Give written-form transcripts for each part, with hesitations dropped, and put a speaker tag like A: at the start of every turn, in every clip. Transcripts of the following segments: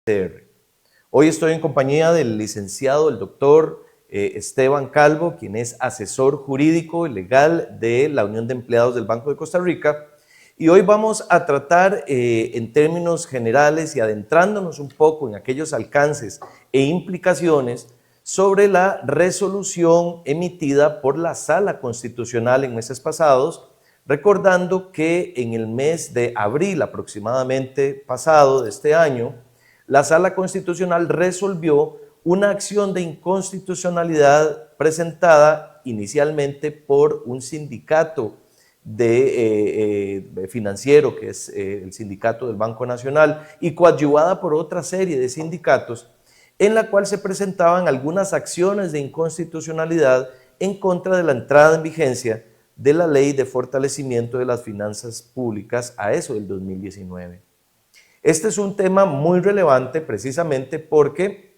A: BCR. Hoy estoy en compañía del licenciado, el doctor Esteban Calvo, quien es asesor jurídico y legal de la Unión de Empleados del Banco de Costa Rica. Y hoy vamos a tratar en términos generales y adentrándonos un poco en aquellos alcances e implicaciones sobre la resolución emitida por la Sala Constitucional en meses pasados, recordando que en el mes de abril aproximadamente pasado de este año, la Sala Constitucional resolvió una acción de inconstitucionalidad presentada inicialmente por un sindicato financiero, que es el sindicato del Banco Nacional, y coadyuvada por otra serie de sindicatos, en la cual se presentaban algunas acciones de inconstitucionalidad en contra de la entrada en vigencia de la Ley de Fortalecimiento de las Finanzas Públicas a eso del 2019. Este es un tema muy relevante precisamente porque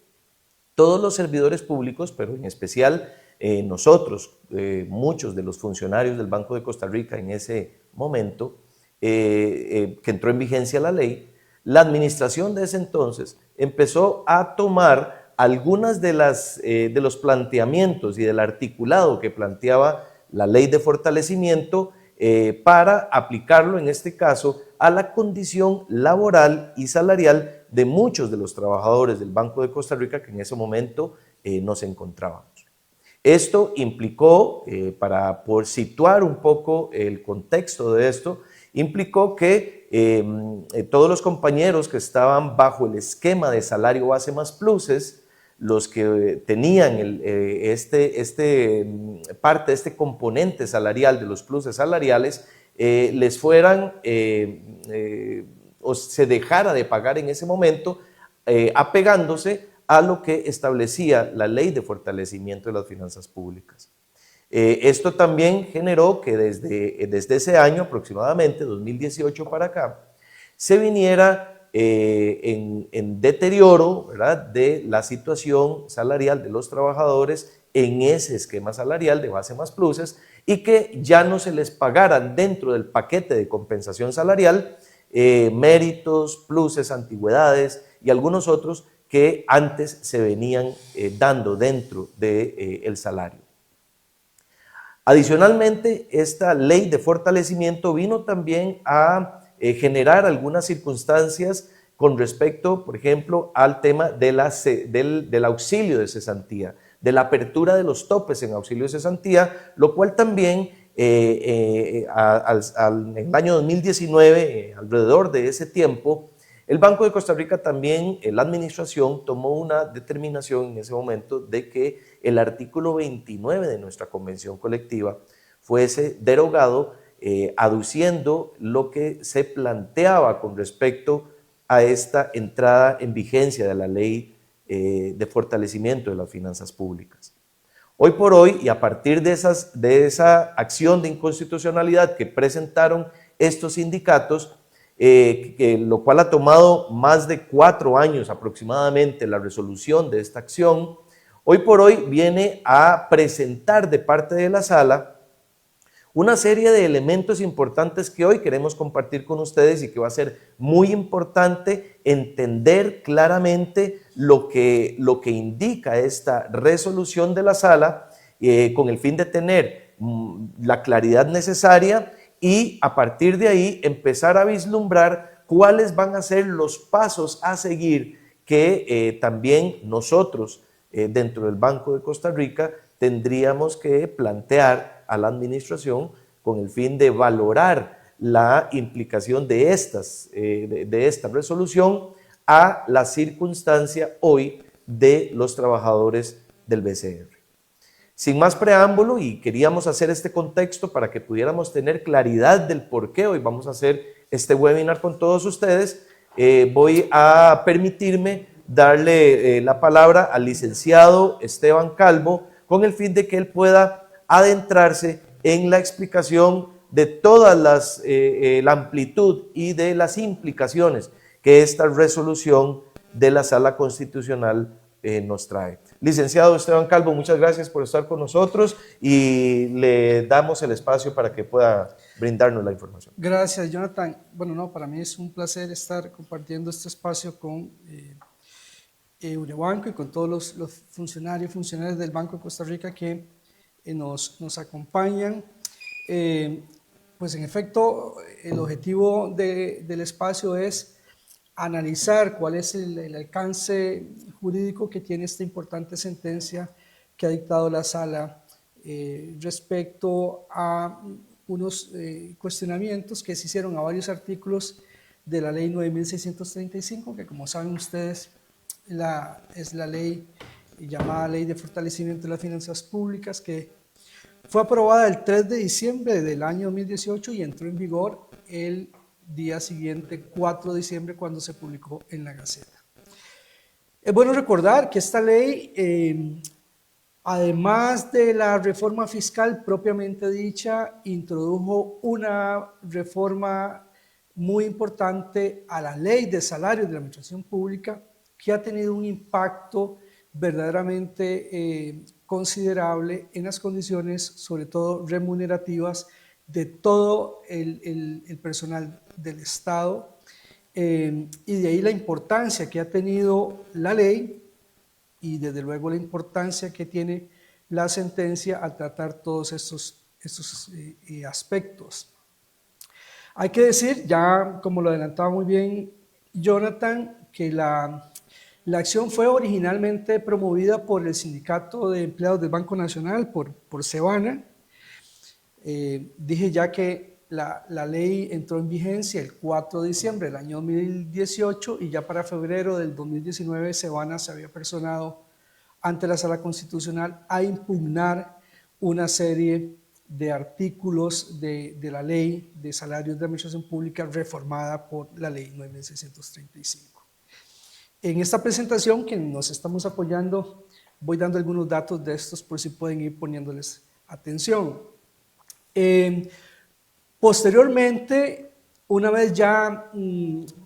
A: todos los servidores públicos, pero en especial nosotros, muchos de los funcionarios del Banco de Costa Rica en ese momento, que entró en vigencia la ley, la administración de ese entonces empezó a tomar algunas de los planteamientos y del articulado que planteaba la ley de fortalecimiento para aplicarlo en este caso a la condición laboral y salarial de muchos de los trabajadores del Banco de Costa Rica que en ese momento nos encontrábamos. Esto implicó, por situar un poco el contexto de esto, implicó que todos los compañeros que estaban bajo el esquema de salario base más pluses, los que tenían parte de este componente salarial de los pluses salariales, les fueran o se dejara de pagar en ese momento, apegándose a lo que establecía la Ley de Fortalecimiento de las Finanzas Públicas. Esto también generó que desde ese año aproximadamente, 2018 para acá, se viniera en deterioro, ¿verdad?, de la situación salarial de los trabajadores en ese esquema salarial de base más pluses y que ya no se les pagaran dentro del paquete de compensación salarial méritos, pluses, antigüedades y algunos otros que antes se venían dando dentro del salario. Adicionalmente, esta ley de fortalecimiento vino también a generar algunas circunstancias con respecto, por ejemplo, al tema del auxilio de cesantía, de la apertura de los topes en auxilio de cesantía, lo cual también en el año 2019, alrededor de ese tiempo, el Banco de Costa Rica también, la administración tomó una determinación en ese momento de que el artículo 29 de nuestra convención colectiva fuese derogado, aduciendo lo que se planteaba con respecto a esta entrada en vigencia de la ley de fortalecimiento de las finanzas públicas. Hoy por hoy, y a partir de esa acción de inconstitucionalidad que presentaron estos sindicatos, lo cual ha tomado más de 4 años aproximadamente la resolución de esta acción, hoy por hoy viene a presentar de parte de la sala una serie de elementos importantes que hoy queremos compartir con ustedes y que va a ser muy importante entender claramente lo que indica esta resolución de la sala con el fin de tener la claridad necesaria y a partir de ahí empezar a vislumbrar cuáles van a ser los pasos a seguir que también nosotros dentro del Banco de Costa Rica tendríamos que plantear a la administración con el fin de valorar la implicación de esta resolución a la circunstancia hoy de los trabajadores del BCR. Sin más preámbulo, y queríamos hacer este contexto para que pudiéramos tener claridad del por qué hoy vamos a hacer este webinar con todos ustedes, voy a permitirme darle la palabra al licenciado Esteban Calvo con el fin de que él pueda adentrarse en la explicación de toda la amplitud y de las implicaciones que esta resolución de la Sala Constitucional nos trae. Licenciado Esteban Calvo, muchas gracias por estar con nosotros y le damos el espacio para que pueda brindarnos la información.
B: Gracias, Jonathan. Bueno, no, para mí es un placer estar compartiendo este espacio con Urebanco y con todos los funcionarios del Banco de Costa Rica que nos acompañan. Pues en efecto, el objetivo del espacio es analizar cuál es el alcance jurídico que tiene esta importante sentencia que ha dictado la Sala respecto a unos cuestionamientos que se hicieron a varios artículos de la Ley 9.635, que como saben ustedes es la ley llamada Ley de Fortalecimiento de las Finanzas Públicas, que fue aprobada el 3 de diciembre del año 2018 y entró en vigor el día siguiente, 4 de diciembre, cuando se publicó en la Gaceta. Es bueno recordar que esta ley, además de la reforma fiscal propiamente dicha, introdujo una reforma muy importante a la Ley de Salarios de la Administración Pública, que ha tenido un impacto verdaderamente considerable en las condiciones, sobre todo remunerativas, de todo el personal del Estado, y de ahí la importancia que ha tenido la ley y desde luego la importancia que tiene la sentencia al tratar todos estos aspectos. Hay que decir, ya como lo adelantaba muy bien Jonathan, que la acción fue originalmente promovida por el Sindicato de Empleados del Banco Nacional, por SEBANA. Dije ya que la ley entró en vigencia el 4 de diciembre del año 2018 y ya para febrero del 2019 SEBANA se había personado ante la Sala Constitucional a impugnar una serie de artículos de la Ley de Salarios de Administración Pública reformada por la Ley 9635. En esta presentación que nos estamos apoyando, voy dando algunos datos de estos por si pueden ir poniéndoles atención. Posteriormente, una vez ya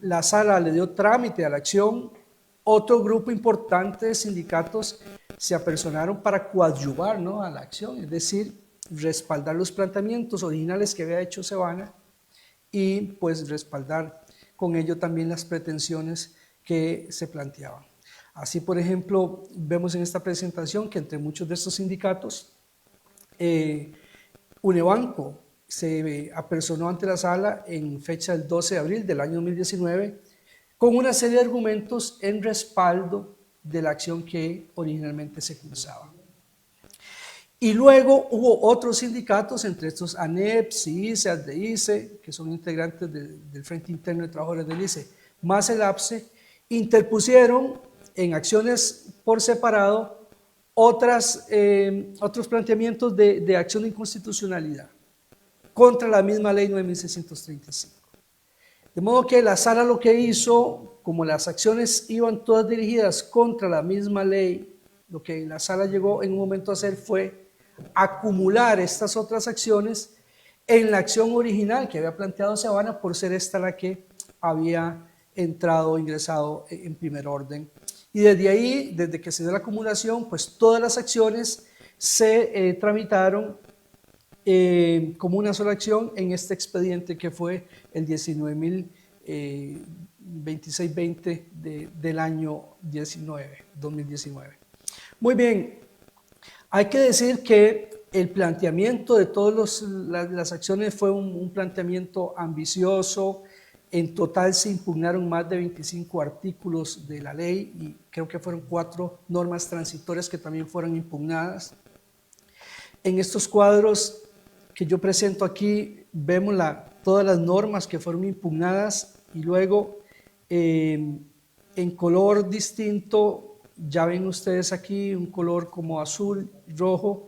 B: la Sala le dio trámite a la acción, otro grupo importante de sindicatos se apersonaron para coadyuvar, ¿no?, a la acción, es decir, respaldar los planteamientos originales que había hecho SEBANA y pues respaldar con ello también las pretensiones que se planteaban. Así, por ejemplo, vemos en esta presentación que entre muchos de estos sindicatos, Unebanco se apersonó ante la Sala en fecha del 12 de abril del año 2019 con una serie de argumentos en respaldo de la acción que originalmente se cursaba. Y luego hubo otros sindicatos, entre estos ANEP, CICE, ASDEICE, que son integrantes del Frente Interno de Trabajadores del ICE, más el APSE, interpusieron en acciones por separado otros planteamientos de acción de inconstitucionalidad contra la misma ley 9635. De modo que la Sala lo que hizo, como las acciones iban todas dirigidas contra la misma ley, lo que la Sala llegó en un momento a hacer fue acumular estas otras acciones en la acción original que había planteado SEBANA, por ser esta la que había ingresado en primer orden. Y desde ahí, desde que se dio la acumulación, pues todas las acciones se tramitaron como una sola acción en este expediente que fue el 19.2620 del año 2019. Muy bien, hay que decir que el planteamiento de todas las acciones fue un planteamiento ambicioso. En total se impugnaron más de 25 artículos de la ley y creo que fueron 4 normas transitorias que también fueron impugnadas. En estos cuadros que yo presento aquí vemos todas las normas que fueron impugnadas y luego en color distinto, ya ven ustedes aquí un color como azul, rojo,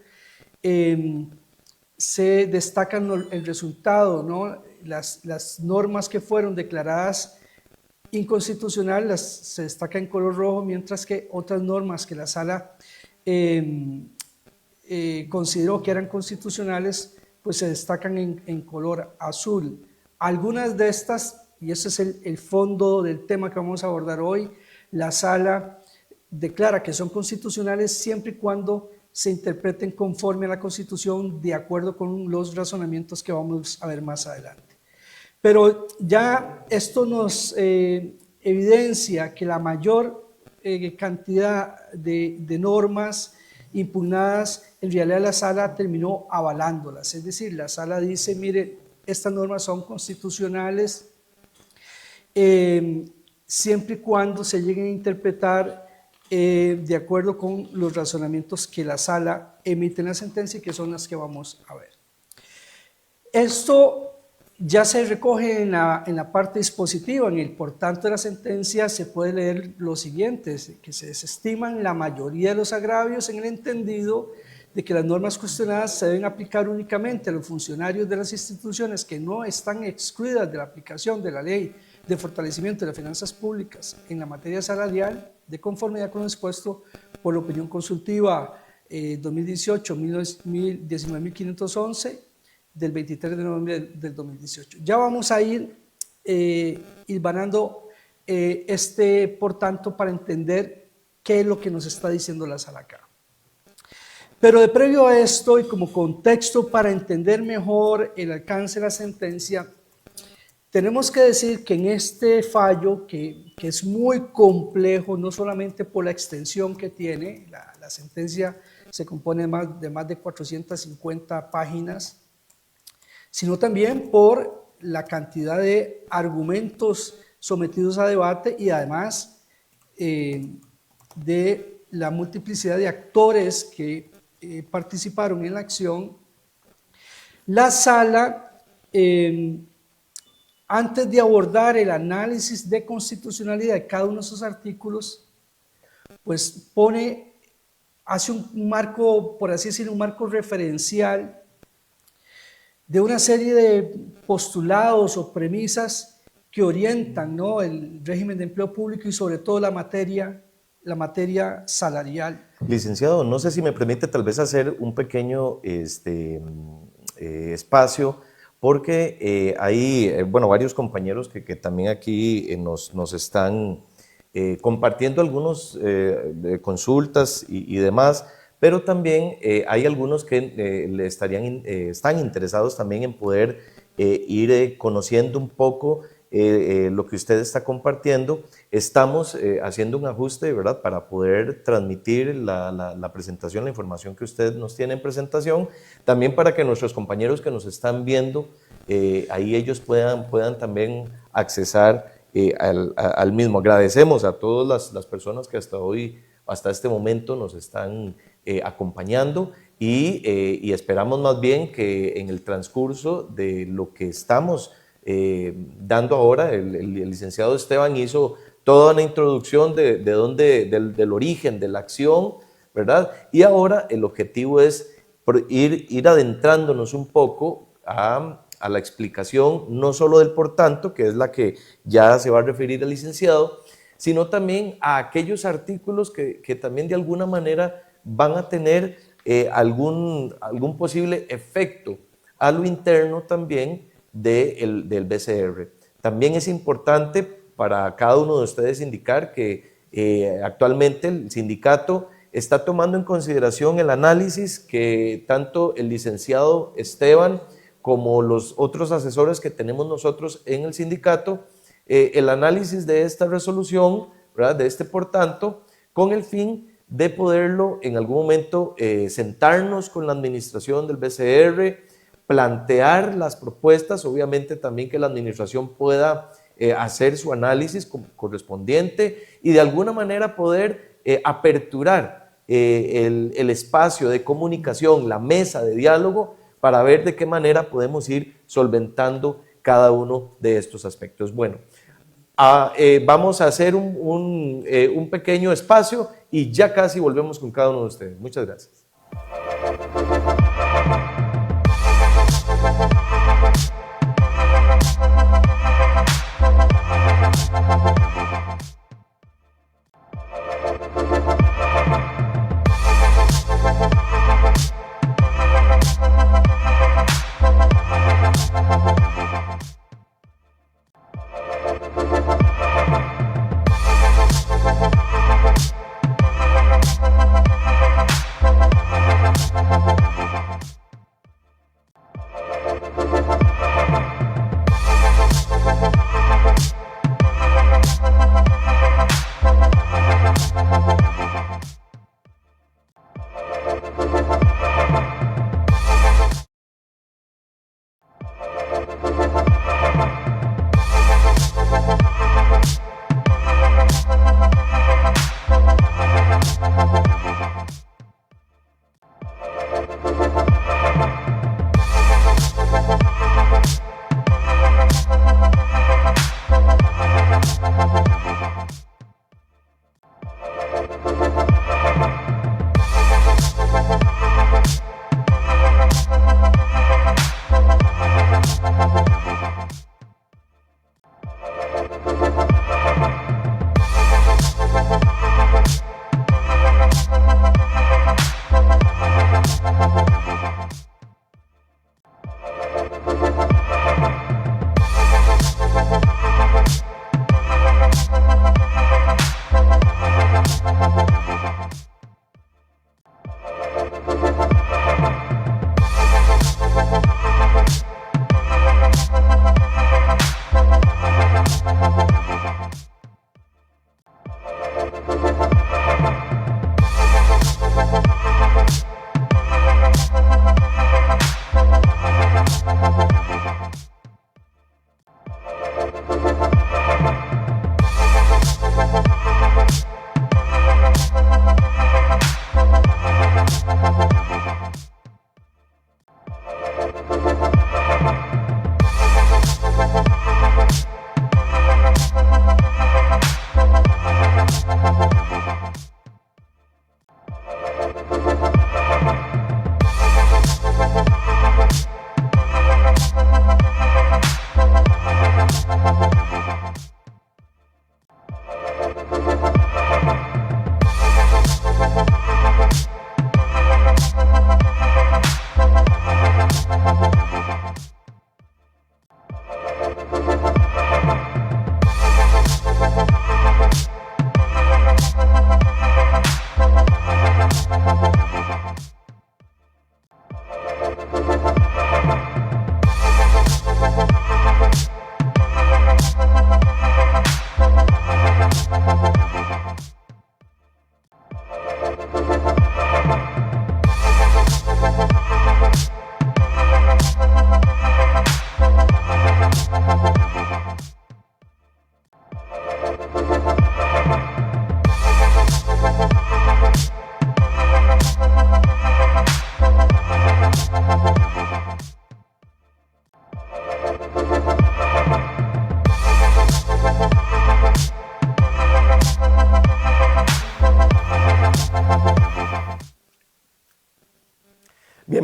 B: se destacan el resultado, ¿no? Las normas que fueron declaradas inconstitucionales se destacan en color rojo, mientras que otras normas que la Sala consideró que eran constitucionales, pues se destacan en color azul. Algunas de estas, y ese es el fondo del tema que vamos a abordar hoy, la Sala declara que son constitucionales siempre y cuando se interpreten conforme a la Constitución, de acuerdo con los razonamientos que vamos a ver más adelante. Pero ya esto nos evidencia que la mayor cantidad de normas impugnadas, en realidad la sala terminó avalándolas. Es decir, la sala dice, mire, estas normas son constitucionales siempre y cuando se lleguen a interpretar de acuerdo con los razonamientos que la sala emite en la sentencia y que son las que vamos a ver. Esto ya se recoge en la parte dispositiva, en el por tanto de la sentencia se puede leer lo siguiente, que se desestiman la mayoría de los agravios en el entendido de que las normas cuestionadas se deben aplicar únicamente a los funcionarios de las instituciones que no están excluidas de la aplicación de la ley de fortalecimiento de las finanzas públicas en la materia salarial, de conformidad con lo expuesto por la opinión consultiva 2018-19.511 del 23 de noviembre del 2018. Ya vamos a ir hilvanando por tanto, para entender qué es lo que nos está diciendo la sala acá. Pero de previo a esto y como contexto para entender mejor el alcance de la sentencia, tenemos que decir que en este fallo, que es muy complejo, no solamente por la extensión que tiene, la sentencia se compone de más de 450 páginas, sino también por la cantidad de argumentos sometidos a debate y además de la multiplicidad de actores que participaron en la acción. La sala, antes de abordar el análisis de constitucionalidad de cada uno de esos artículos, pues hace un marco, por así decirlo, un marco referencial de una serie de postulados o premisas que orientan, ¿no?, el régimen de empleo público y sobre todo la materia salarial.
A: Licenciado, no sé si me permite tal vez hacer un pequeño espacio, porque hay varios compañeros que también aquí nos están compartiendo algunas consultas y demás, pero también hay algunos que están interesados también en poder ir conociendo un poco lo que usted está compartiendo. Estamos haciendo un ajuste, ¿verdad?, para poder transmitir la presentación, la información que usted nos tiene en presentación, también para que nuestros compañeros que nos están viendo, ahí ellos puedan también accesar al mismo. Agradecemos a todas las personas que hasta este momento nos están acompañando y esperamos más bien que en el transcurso de lo que estamos dando ahora, el licenciado Esteban hizo toda una introducción del origen de la acción, ¿verdad? Y ahora el objetivo es ir adentrándonos un poco a la explicación, no solo del por tanto, que es la que ya se va a referir el licenciado, sino también a aquellos artículos que también de alguna manera van a tener algún posible efecto a lo interno también del BCR. También es importante para cada uno de ustedes indicar que actualmente el sindicato está tomando en consideración el análisis que tanto el licenciado Esteban como los otros asesores que tenemos nosotros en el sindicato, el análisis de esta resolución, ¿verdad?, de este por tanto, con el fin de poderlo en algún momento sentarnos con la administración del BCR, plantear las propuestas, obviamente también que la administración pueda hacer su análisis correspondiente y de alguna manera poder aperturar el espacio de comunicación, la mesa de diálogo, para ver de qué manera podemos ir solventando cada uno de estos aspectos. Bueno, vamos a hacer un pequeño espacio y ya casi volvemos con cada uno de ustedes. Muchas gracias.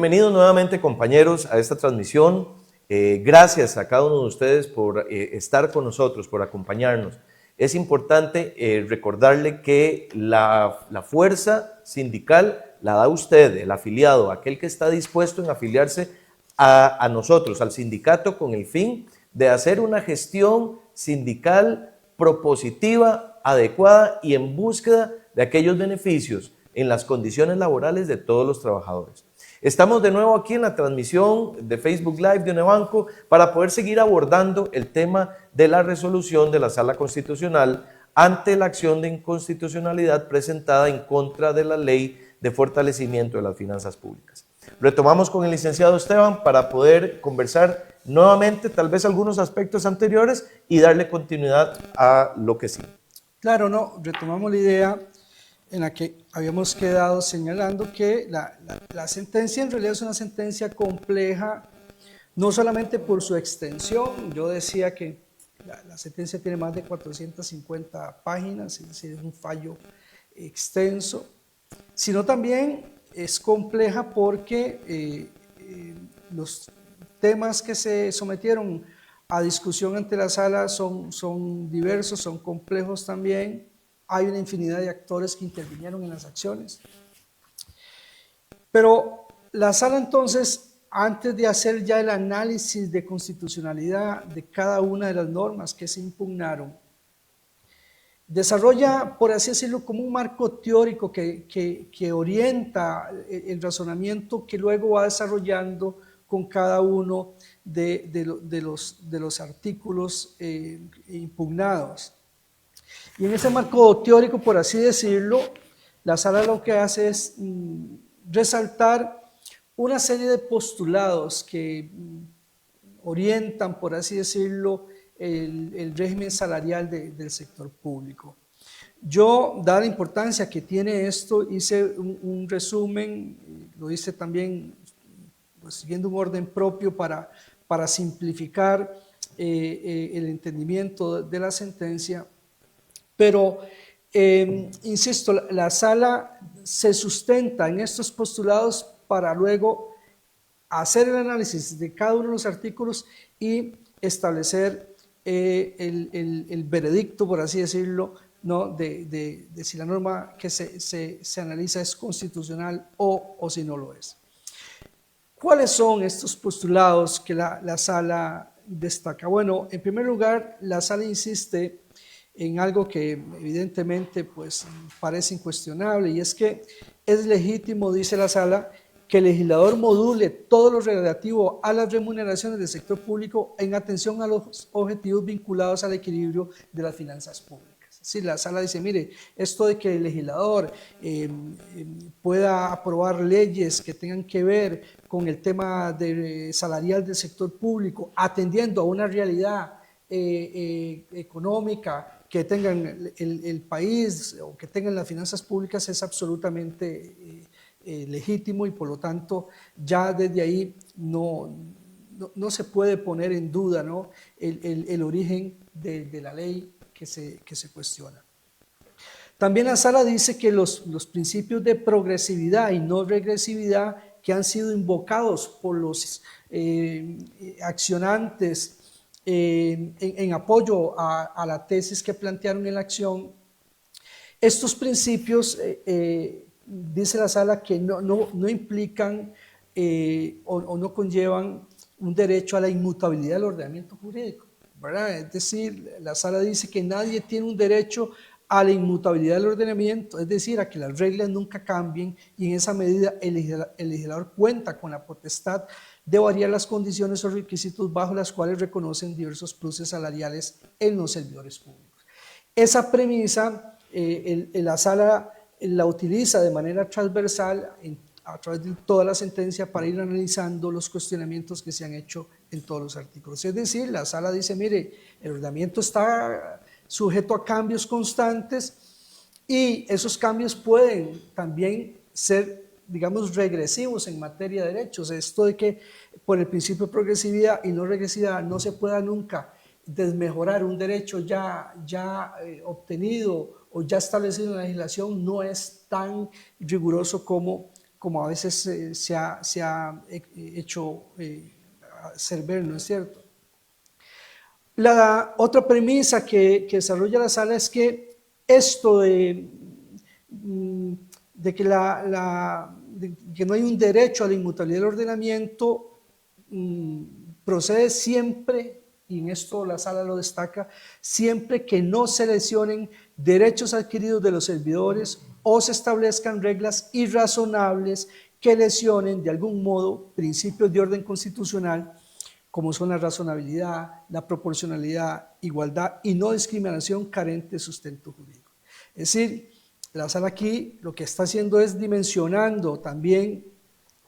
A: Bienvenidos nuevamente, compañeros, a esta transmisión. Gracias a cada uno de ustedes por estar con nosotros, por acompañarnos. Es importante recordarle que la fuerza sindical la da usted, el afiliado, aquel que está dispuesto en afiliarse a nosotros, al sindicato, con el fin de hacer una gestión sindical propositiva, adecuada y en búsqueda de aquellos beneficios en las condiciones laborales de todos los trabajadores. Estamos de nuevo aquí en la transmisión de Facebook Live de Unebanco para poder seguir abordando el tema de la resolución de la Sala Constitucional ante la acción de inconstitucionalidad presentada en contra de la Ley de Fortalecimiento de las Finanzas Públicas. Retomamos con el licenciado Esteban para poder conversar nuevamente tal vez algunos aspectos anteriores y darle continuidad a lo que sí.
B: Claro, no, retomamos la idea en la que habíamos quedado señalando que la sentencia en realidad es una sentencia compleja, no solamente por su extensión. Yo decía que la sentencia tiene más de 450 páginas, es decir, es un fallo extenso, sino también es compleja porque los temas que se sometieron a discusión ante la sala son diversos, son complejos también. Hay una infinidad de actores que intervinieron en las acciones. Pero la sala entonces, antes de hacer ya el análisis de constitucionalidad de cada una de las normas que se impugnaron, desarrolla, por así decirlo, como un marco teórico que orienta el razonamiento que luego va desarrollando con cada uno de los artículos impugnados. Y en ese marco teórico, por así decirlo, la sala lo que hace es resaltar una serie de postulados que orientan, por así decirlo, el régimen salarial del sector público. Yo, dada la importancia que tiene esto, hice un resumen, lo hice también pues, siguiendo un orden propio para simplificar el entendimiento de la sentencia. Pero, insisto, la sala se sustenta en estos postulados para luego hacer el análisis de cada uno de los artículos y establecer el veredicto, por así decirlo, ¿no? de si la norma que se analiza es constitucional o si no lo es. ¿Cuáles son estos postulados que la sala destaca? Bueno, en primer lugar, la sala insiste en algo que evidentemente pues, parece incuestionable, y es que es legítimo, dice la sala, que el legislador module todo lo relativo a las remuneraciones del sector público en atención a los objetivos vinculados al equilibrio de las finanzas públicas. Sí, la sala dice, mire, esto de que el legislador pueda aprobar leyes que tengan que ver con el tema salarial del sector público, atendiendo a una realidad económica que tengan el país o que tengan las finanzas públicas, es absolutamente legítimo, y por lo tanto ya desde ahí no se puede poner en duda, ¿no? el origen de la ley que se cuestiona. También la sala dice que los principios de progresividad y no regresividad que han sido invocados por los accionantes en apoyo a la tesis que plantearon en la acción, estos principios, dice la sala, que no implican o no conllevan un derecho a la inmutabilidad del ordenamiento jurídico, ¿verdad? Es decir, la sala dice que nadie tiene un derecho a la inmutabilidad del ordenamiento, es decir, a que las reglas nunca cambien, y en esa medida el legislador cuenta con la potestad de variar las condiciones o requisitos bajo las cuales reconocen diversos pluses salariales en los servidores públicos. Esa premisa la sala la utiliza de manera transversal a través de toda la sentencia para ir analizando los cuestionamientos que se han hecho en todos los artículos. Es decir, la sala dice, mire, el ordenamiento está sujeto a cambios constantes y esos cambios pueden también ser, digamos, regresivos en materia de derechos. Esto de que por el principio de progresividad y no regresividad no se pueda nunca desmejorar un derecho ya obtenido o ya establecido en la legislación no es tan riguroso como como a veces se ha hecho hacer ver, ¿no es cierto? La otra premisa que desarrolla la sala es que esto de que, de que no hay un derecho a la inmutabilidad del ordenamiento procede siempre, y en esto la sala lo destaca, siempre que no se lesionen derechos adquiridos de los servidores o se establezcan reglas irrazonables que lesionen de algún modo principios de orden constitucional como son la razonabilidad, la proporcionalidad, igualdad y no discriminación carente de sustento jurídico. Es decir, la sala aquí lo que está haciendo es dimensionando también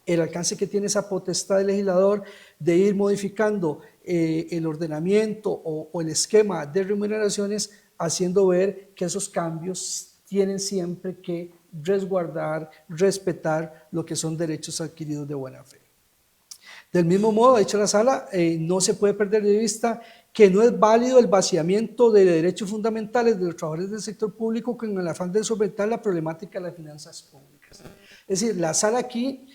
B: el alcance que tiene esa potestad del legislador de ir modificando el ordenamiento o el esquema de remuneraciones, haciendo ver que esos cambios tienen siempre que resguardar, respetar lo que son derechos adquiridos de buena fe. Del mismo modo, ha dicho la sala, no se puede perder de vista que no es válido el vaciamiento de derechos fundamentales de los trabajadores del sector público con el afán de solventar la problemática de las finanzas públicas. Es decir, la sala aquí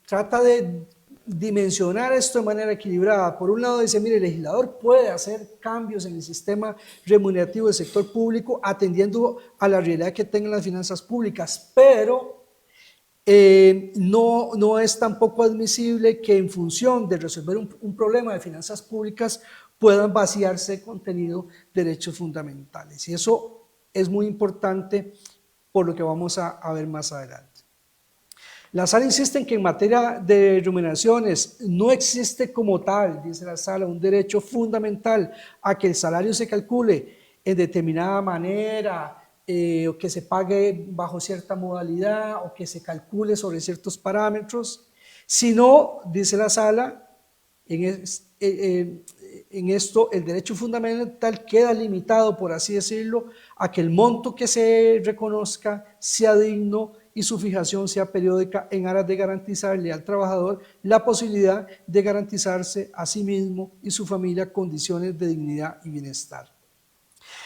B: trata de dimensionar esto de manera equilibrada. Por un lado dice, mire, el legislador puede hacer cambios en el sistema remunerativo del sector público atendiendo a la realidad que tengan las finanzas públicas, pero no es tampoco admisible que en función de resolver un problema de finanzas públicas puedan vaciarse contenido derechos fundamentales. Y eso es muy importante por lo que vamos a ver más adelante. La sala insiste en que en materia de remuneraciones no existe como tal, dice la sala, un derecho fundamental a que el salario se calcule en determinada manera, o que se pague bajo cierta modalidad, o que se calcule sobre ciertos parámetros, sino, dice la sala, en esto el derecho fundamental queda limitado, por así decirlo, a que el monto que se reconozca sea digno y su fijación sea periódica en aras de garantizarle al trabajador la posibilidad de garantizarse a sí mismo y su familia condiciones de dignidad y bienestar.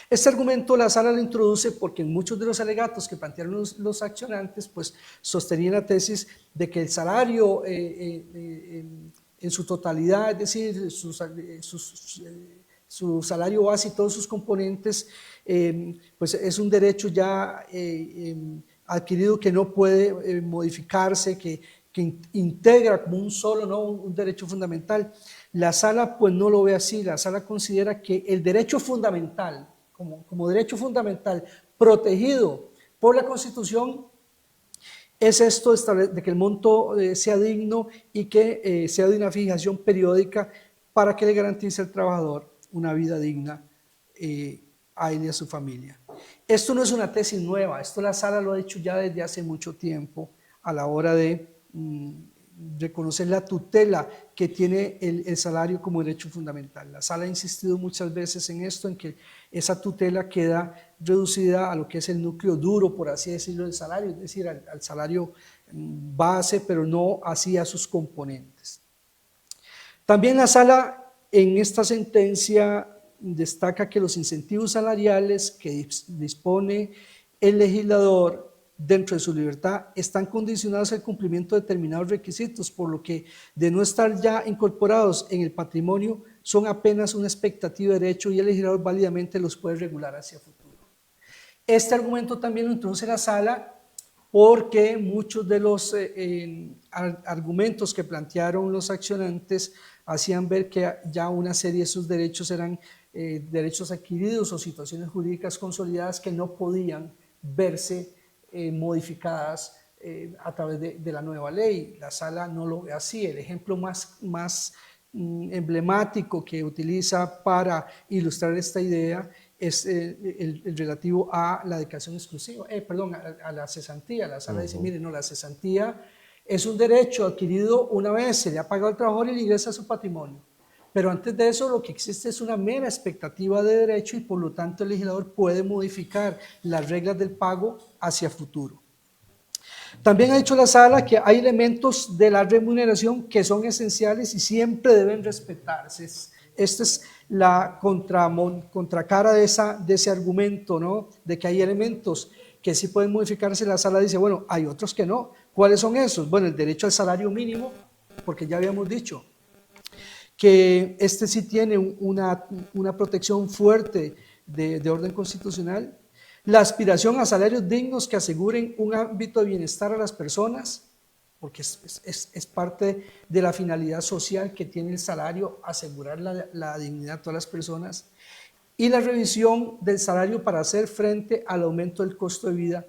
B: Este argumento la sala lo introduce porque en muchos de los alegatos que plantearon los accionantes, pues sostenían la tesis de que el salario en su totalidad, es decir, su salario base y todos sus componentes, pues es un derecho ya adquirido que no puede modificarse, que integra como un solo, ¿no?, un derecho fundamental. La sala pues no lo ve así. La sala considera que el derecho fundamental, como derecho fundamental protegido por la Constitución, es esto de que el monto sea digno y que sea de una fijación periódica para que le garantice al trabajador una vida digna a él y a su familia. Esto no es una tesis nueva, esto la sala lo ha dicho ya desde hace mucho tiempo a la hora de reconocer la tutela que tiene el salario como derecho fundamental. La sala ha insistido muchas veces en esto, en que esa tutela queda reducida a lo que es el núcleo duro, por así decirlo, del salario, es decir, al salario base, pero no así a sus componentes. También la sala en esta sentencia destaca que los incentivos salariales que dispone el legislador dentro de su libertad están condicionados al cumplimiento de determinados requisitos, por lo que de no estar ya incorporados en el patrimonio son apenas una expectativa de derecho y el legislador válidamente los puede regular hacia futuro. Este argumento también lo introduce la sala porque muchos de los argumentos que plantearon los accionantes hacían ver que ya una serie de esos derechos eran derechos adquiridos o situaciones jurídicas consolidadas que no podían verse modificadas a través de la nueva ley. La sala no lo ve así. El ejemplo más emblemático que utiliza para ilustrar esta idea es el relativo a la dedicación exclusiva, a la cesantía. La sala dice, mire, no, la cesantía es un derecho adquirido una vez, se le ha pagado al trabajador y le ingresa a su patrimonio. Pero antes de eso lo que existe es una mera expectativa de derecho y por lo tanto el legislador puede modificar las reglas del pago hacia futuro. También ha dicho la sala que hay elementos de la remuneración que son esenciales y siempre deben respetarse. Esta es la contracara de ese argumento, ¿no?, de que hay elementos que sí pueden modificarse. La sala dice, bueno, hay otros que no, ¿Cuáles son esos? Bueno, el derecho al salario mínimo, porque ya habíamos dicho que este sí tiene una protección fuerte de orden constitucional. La aspiración a salarios dignos que aseguren un ámbito de bienestar a las personas, porque es parte de la finalidad social que tiene el salario, asegurar la dignidad a todas las personas. Y la revisión del salario para hacer frente al aumento del costo de vida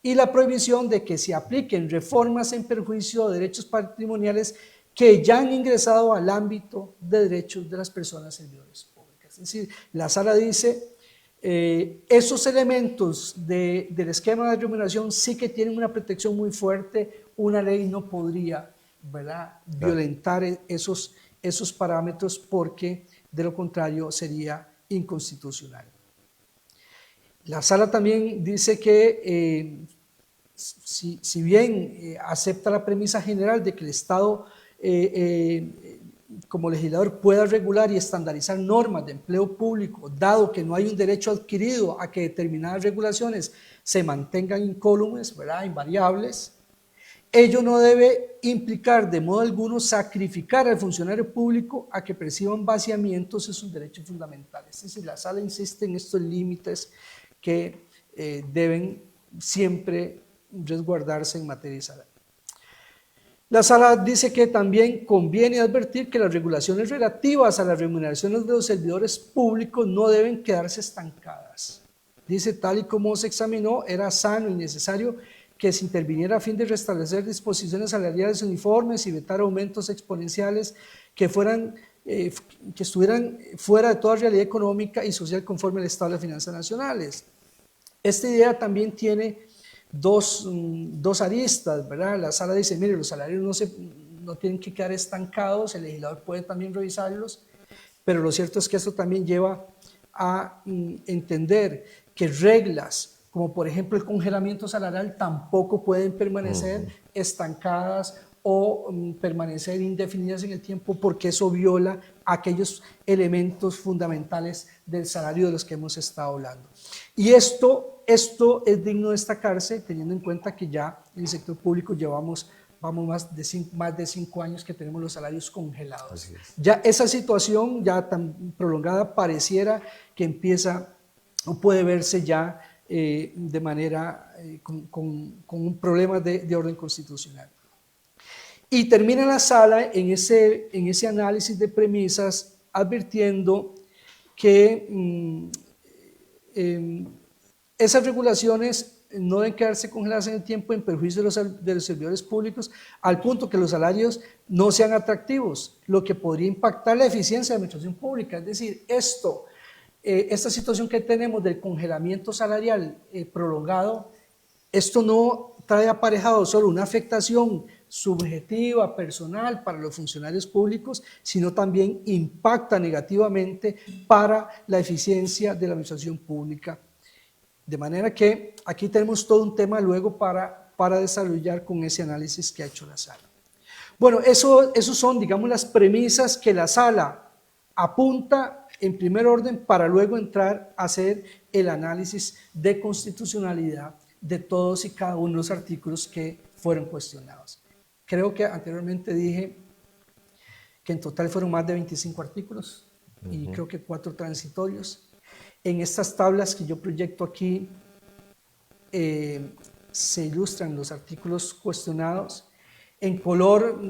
B: y la prohibición de que se apliquen reformas en perjuicio de derechos patrimoniales que ya han ingresado al ámbito de derechos de las personas servidoras públicas. Es decir, la sala dice, esos elementos del esquema de remuneración sí que tienen una protección muy fuerte, una ley no podría, ¿verdad?, violentar esos parámetros porque de lo contrario sería inconstitucional. La sala también dice que si bien acepta la premisa general de que el Estado como legislador pueda regular y estandarizar normas de empleo público, dado que no hay un derecho adquirido a que determinadas regulaciones se mantengan incólumes, ¿verdad?, invariables, ello no debe implicar de modo alguno sacrificar al funcionario público a que perciban vaciamientos de sus derechos fundamentales. Es decir, la sala insiste en estos límites que deben siempre resguardarse en materia salarial. La sala dice que también conviene advertir que las regulaciones relativas a las remuneraciones de los servidores públicos no deben quedarse estancadas. Dice, tal y como se examinó, era sano y necesario que se interviniera a fin de restablecer disposiciones salariales uniformes y vetar aumentos exponenciales que estuvieran fuera de toda realidad económica y social conforme al estado de las finanzas nacionales. Esta idea también tiene dos aristas, ¿verdad? La sala dice, mire, los salarios no tienen que quedar estancados, el legislador puede también revisarlos, pero lo cierto es que esto también lleva a entender que reglas como por ejemplo el congelamiento salarial tampoco pueden permanecer estancadas o permanecer indefinidas en el tiempo, porque eso viola aquellos elementos fundamentales del salario de los que hemos estado hablando. Y esto es digno de destacarse teniendo en cuenta que ya en el sector público vamos más de 5 años que tenemos los salarios congelados. Ya esa situación ya tan prolongada pareciera que empieza o puede verse ya de manera con un problema de orden constitucional. Y termina la sala en ese análisis de premisas advirtiendo que esas regulaciones no deben quedarse congeladas en el tiempo en perjuicio de los servidores públicos, al punto que los salarios no sean atractivos, lo que podría impactar la eficiencia de la administración pública. Es decir, esta situación que tenemos del congelamiento salarial prolongado, esto no trae aparejado solo una afectación subjetiva, personal para los funcionarios públicos, sino también impacta negativamente para la eficiencia de la administración pública. De manera que aquí tenemos todo un tema luego para desarrollar con ese análisis que ha hecho la sala. Bueno, esos son, digamos, las premisas que la sala apunta en primer orden para luego entrar a hacer el análisis de constitucionalidad de todos y cada uno de los artículos que fueron cuestionados. Creo que anteriormente dije que en total fueron más de 25 artículos y creo que 4 transitorios. En estas tablas que yo proyecto aquí se ilustran los artículos cuestionados en color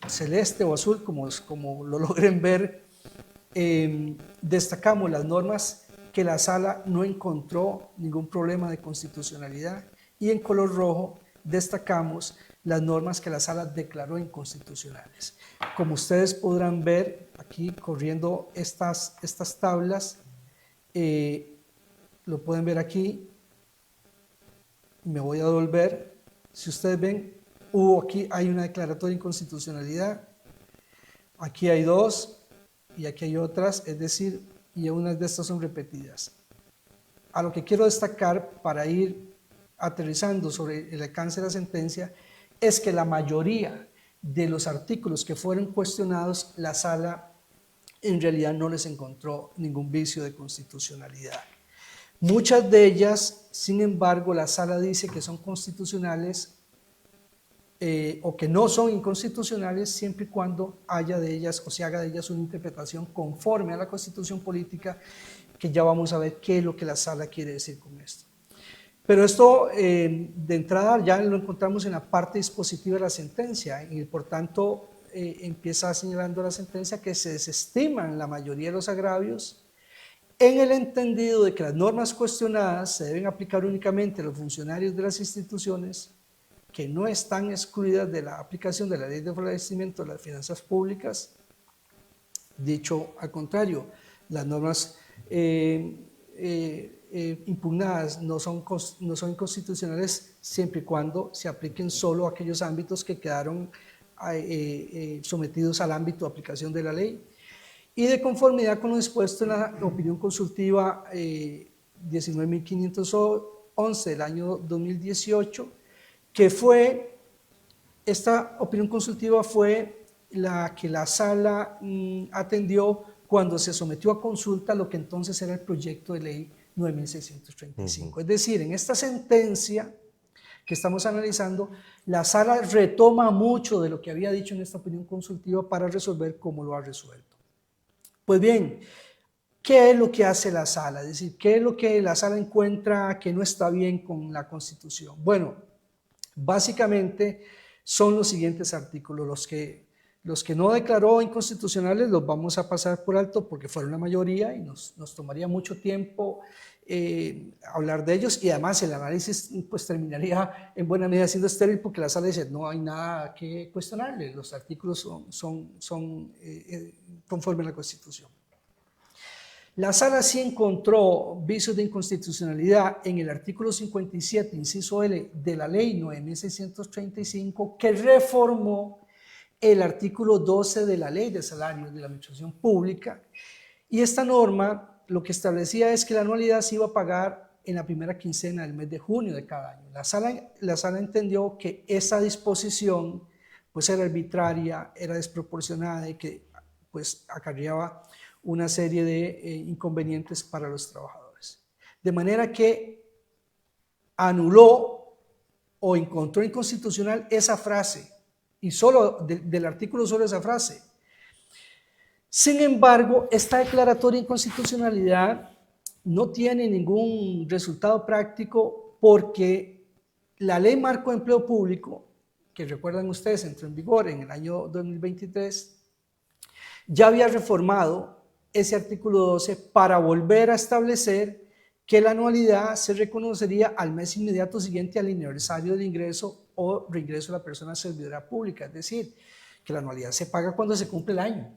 B: celeste o azul, como lo logren ver. Destacamos las normas que la sala no encontró ningún problema de constitucionalidad, y en color rojo destacamos las normas que la sala declaró inconstitucionales. Como ustedes podrán ver aquí corriendo estas tablas, lo pueden ver aquí. Me voy a devolver. Si ustedes ven, aquí hay una declaratoria de inconstitucionalidad, aquí hay 2 y aquí hay otras, es decir, y unas de estas son repetidas. A lo que quiero destacar para ir aterrizando sobre el alcance de la sentencia es que la mayoría de los artículos que fueron cuestionados, la sala en realidad no les encontró ningún vicio de constitucionalidad. Muchas de ellas, sin embargo, la sala dice que son constitucionales o que no son inconstitucionales siempre y cuando haya de ellas o se haga de ellas una interpretación conforme a la Constitución política, que ya vamos a ver qué es lo que la Sala quiere decir con esto. Pero esto de entrada ya lo encontramos en la parte dispositiva de la sentencia y por tanto empieza señalando la sentencia que se desestiman la mayoría de los agravios en el entendido de que las normas cuestionadas se deben aplicar únicamente a los funcionarios de las instituciones que no están excluidas de la aplicación de la Ley de Fortalecimiento de las Finanzas Públicas. Dicho al contrario, las normas impugnadas no son inconstitucionales siempre y cuando se apliquen solo a aquellos ámbitos que quedaron sometidos al ámbito de aplicación de la ley, y de conformidad con lo dispuesto en la opinión consultiva 19.511 del año 2018, que fue, esta opinión consultiva fue la que la Sala atendió cuando se sometió a consulta lo que entonces era el proyecto de ley 9.635. Es decir, en esta sentencia que estamos analizando, la Sala retoma mucho de lo que había dicho en esta opinión consultiva para resolver cómo lo ha resuelto. Pues bien, ¿qué es lo que hace la Sala? Es decir, ¿qué es lo que la Sala encuentra que no está bien con la Constitución? Bueno, básicamente son los siguientes artículos. Los que no declaró inconstitucionales los vamos a pasar por alto porque fueron la mayoría y nos tomaría mucho tiempo hablar de ellos, y además el análisis pues terminaría en buena medida siendo estéril porque la Sala dice no hay nada que cuestionarle, los artículos son conforme a la Constitución. La Sala sí encontró vicios de inconstitucionalidad en el artículo 57, inciso L, de la ley 9.635, que reformó el artículo 12 de la Ley de Salarios de la Administración Pública, y esta norma lo que establecía es que la anualidad se iba a pagar en la primera quincena del mes de junio de cada año. La Sala entendió que esa disposición pues era arbitraria, era desproporcionada y que pues acarreaba una serie de inconvenientes para los trabajadores. De manera que anuló o encontró inconstitucional esa frase, y solo del artículo solo esa frase. Sin embargo, esta declaratoria de inconstitucionalidad no tiene ningún resultado práctico porque la Ley Marco de Empleo Público, que recuerdan ustedes entró en vigor en el año 2023, ya había reformado ese artículo 12 para volver a establecer que la anualidad se reconocería al mes inmediato siguiente al aniversario de ingreso o reingreso de la persona servidora pública, es decir, que la anualidad se paga cuando se cumple el año,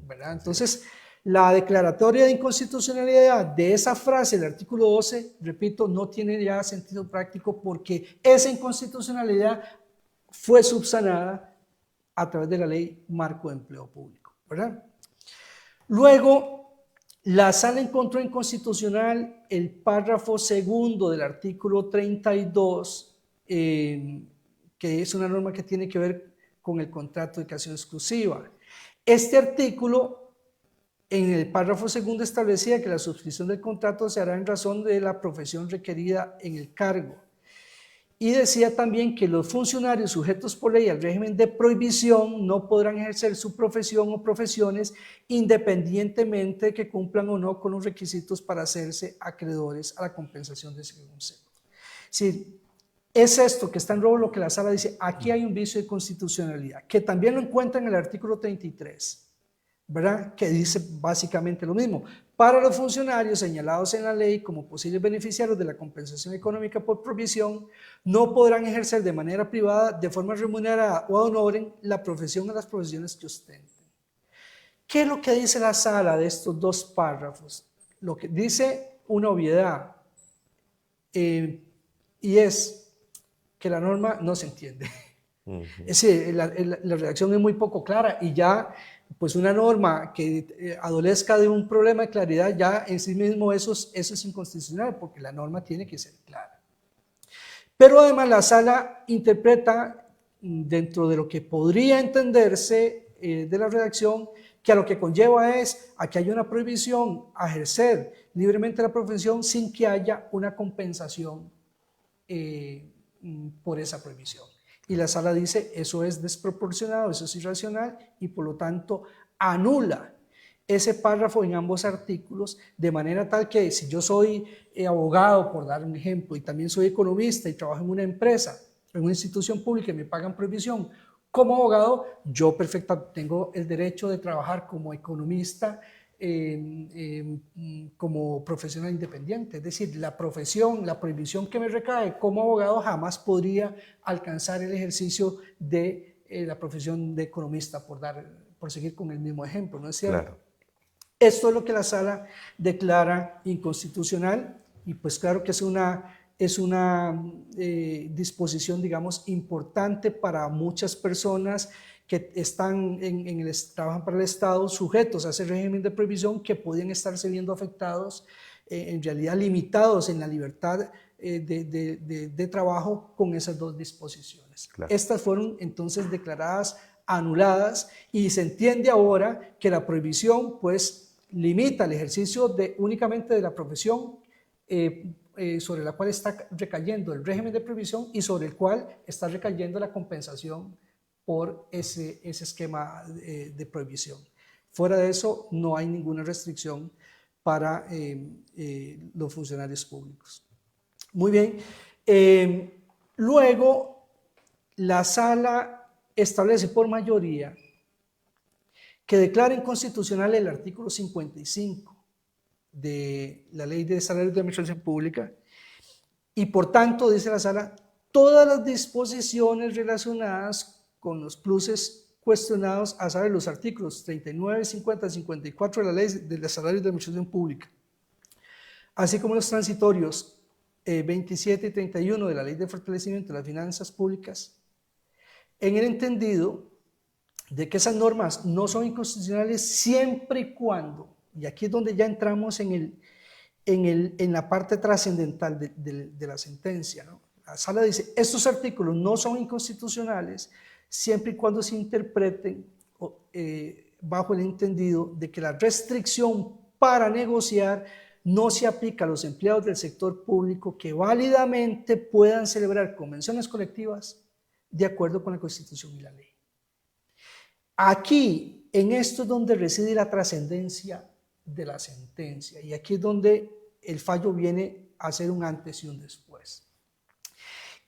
B: ¿verdad? Entonces, la declaratoria de inconstitucionalidad de esa frase del artículo 12, repito, no tiene ya sentido práctico porque esa inconstitucionalidad fue subsanada a través de la Ley Marco de Empleo Público, ¿verdad? Luego, la Sala encontró inconstitucional el párrafo segundo del artículo 32, que es una norma que tiene que ver con el contrato de dedicación exclusiva. Este artículo, en el párrafo segundo, establecía que la suscripción del contrato se hará en razón de la profesión requerida en el cargo. Y decía también que los funcionarios sujetos por ley al régimen de prohibición no podrán ejercer su profesión o profesiones independientemente de que cumplan o no con los requisitos para hacerse acreedores a la compensación de ese concepto. Es decir, es esto que está en robo lo que la Sala dice, aquí hay un vicio de constitucionalidad, que también lo encuentra en el artículo 33, ¿verdad? Que dice básicamente lo mismo. Para los funcionarios señalados en la ley como posibles beneficiarios de la compensación económica por provisión, no podrán ejercer de manera privada, de forma remunerada o ad honorem, la profesión o las profesiones que ostenten. ¿Qué es lo que dice la Sala de estos dos párrafos? Lo que dice una obviedad, y es que la norma no se entiende. Es decir, la redacción es muy poco clara y ya pues una norma que adolezca de un problema de claridad ya en sí mismo eso es inconstitucional porque la norma tiene que ser clara. Pero además la Sala interpreta dentro de lo que podría entenderse de la redacción que a lo que conlleva es a que haya una prohibición a ejercer libremente la profesión sin que haya una compensación por esa prohibición. Y la sala dice, eso es desproporcionado, eso es irracional y por lo tanto anula ese párrafo en ambos artículos, de manera tal que si yo soy abogado, por dar un ejemplo, y también soy economista y trabajo en una empresa, en una institución pública y me pagan provisión, como abogado, yo perfectamente tengo el derecho de trabajar como economista, como profesional independiente. Es decir, la profesión, la prohibición que me recae como abogado jamás podría alcanzar el ejercicio de la profesión de economista, por seguir con el mismo ejemplo, ¿no es cierto?
A: Claro.
B: Esto es lo que la sala declara inconstitucional y pues claro que es una disposición, digamos, importante para muchas personas que están trabajan para el Estado sujetos a ese régimen de prohibición, que podían estarse viendo afectados, en realidad limitados en la libertad de trabajo con esas dos disposiciones.
A: Claro.
B: Estas fueron entonces declaradas anuladas y se entiende ahora que la prohibición pues limita el ejercicio únicamente de la profesión sobre la cual está recayendo el régimen de prohibición y sobre el cual está recayendo la compensación por ese esquema de prohibición. Fuera de eso, no hay ninguna restricción para los funcionarios públicos. Muy bien. Luego, la sala establece por mayoría que declara inconstitucional el artículo 55 de la Ley de Salarios de Administración Pública y por tanto, dice la sala, todas las disposiciones relacionadas con los pluses cuestionados, a saber, los artículos 39, 50, 54 de la Ley de Salarios de Administración Pública, así como los transitorios 27 y 31 de la Ley de Fortalecimiento de las Finanzas Públicas, en el entendido de que esas normas no son inconstitucionales siempre y cuando, y aquí es donde ya entramos en la parte trascendental de la sentencia, ¿no? La sala dice, estos artículos no son inconstitucionales siempre y cuando se interpreten bajo el entendido de que la restricción para negociar no se aplica a los empleados del sector público que válidamente puedan celebrar convenciones colectivas de acuerdo con la Constitución y la ley. Aquí, en esto es donde reside la trascendencia de la sentencia y aquí es donde el fallo viene a ser un antes y un después.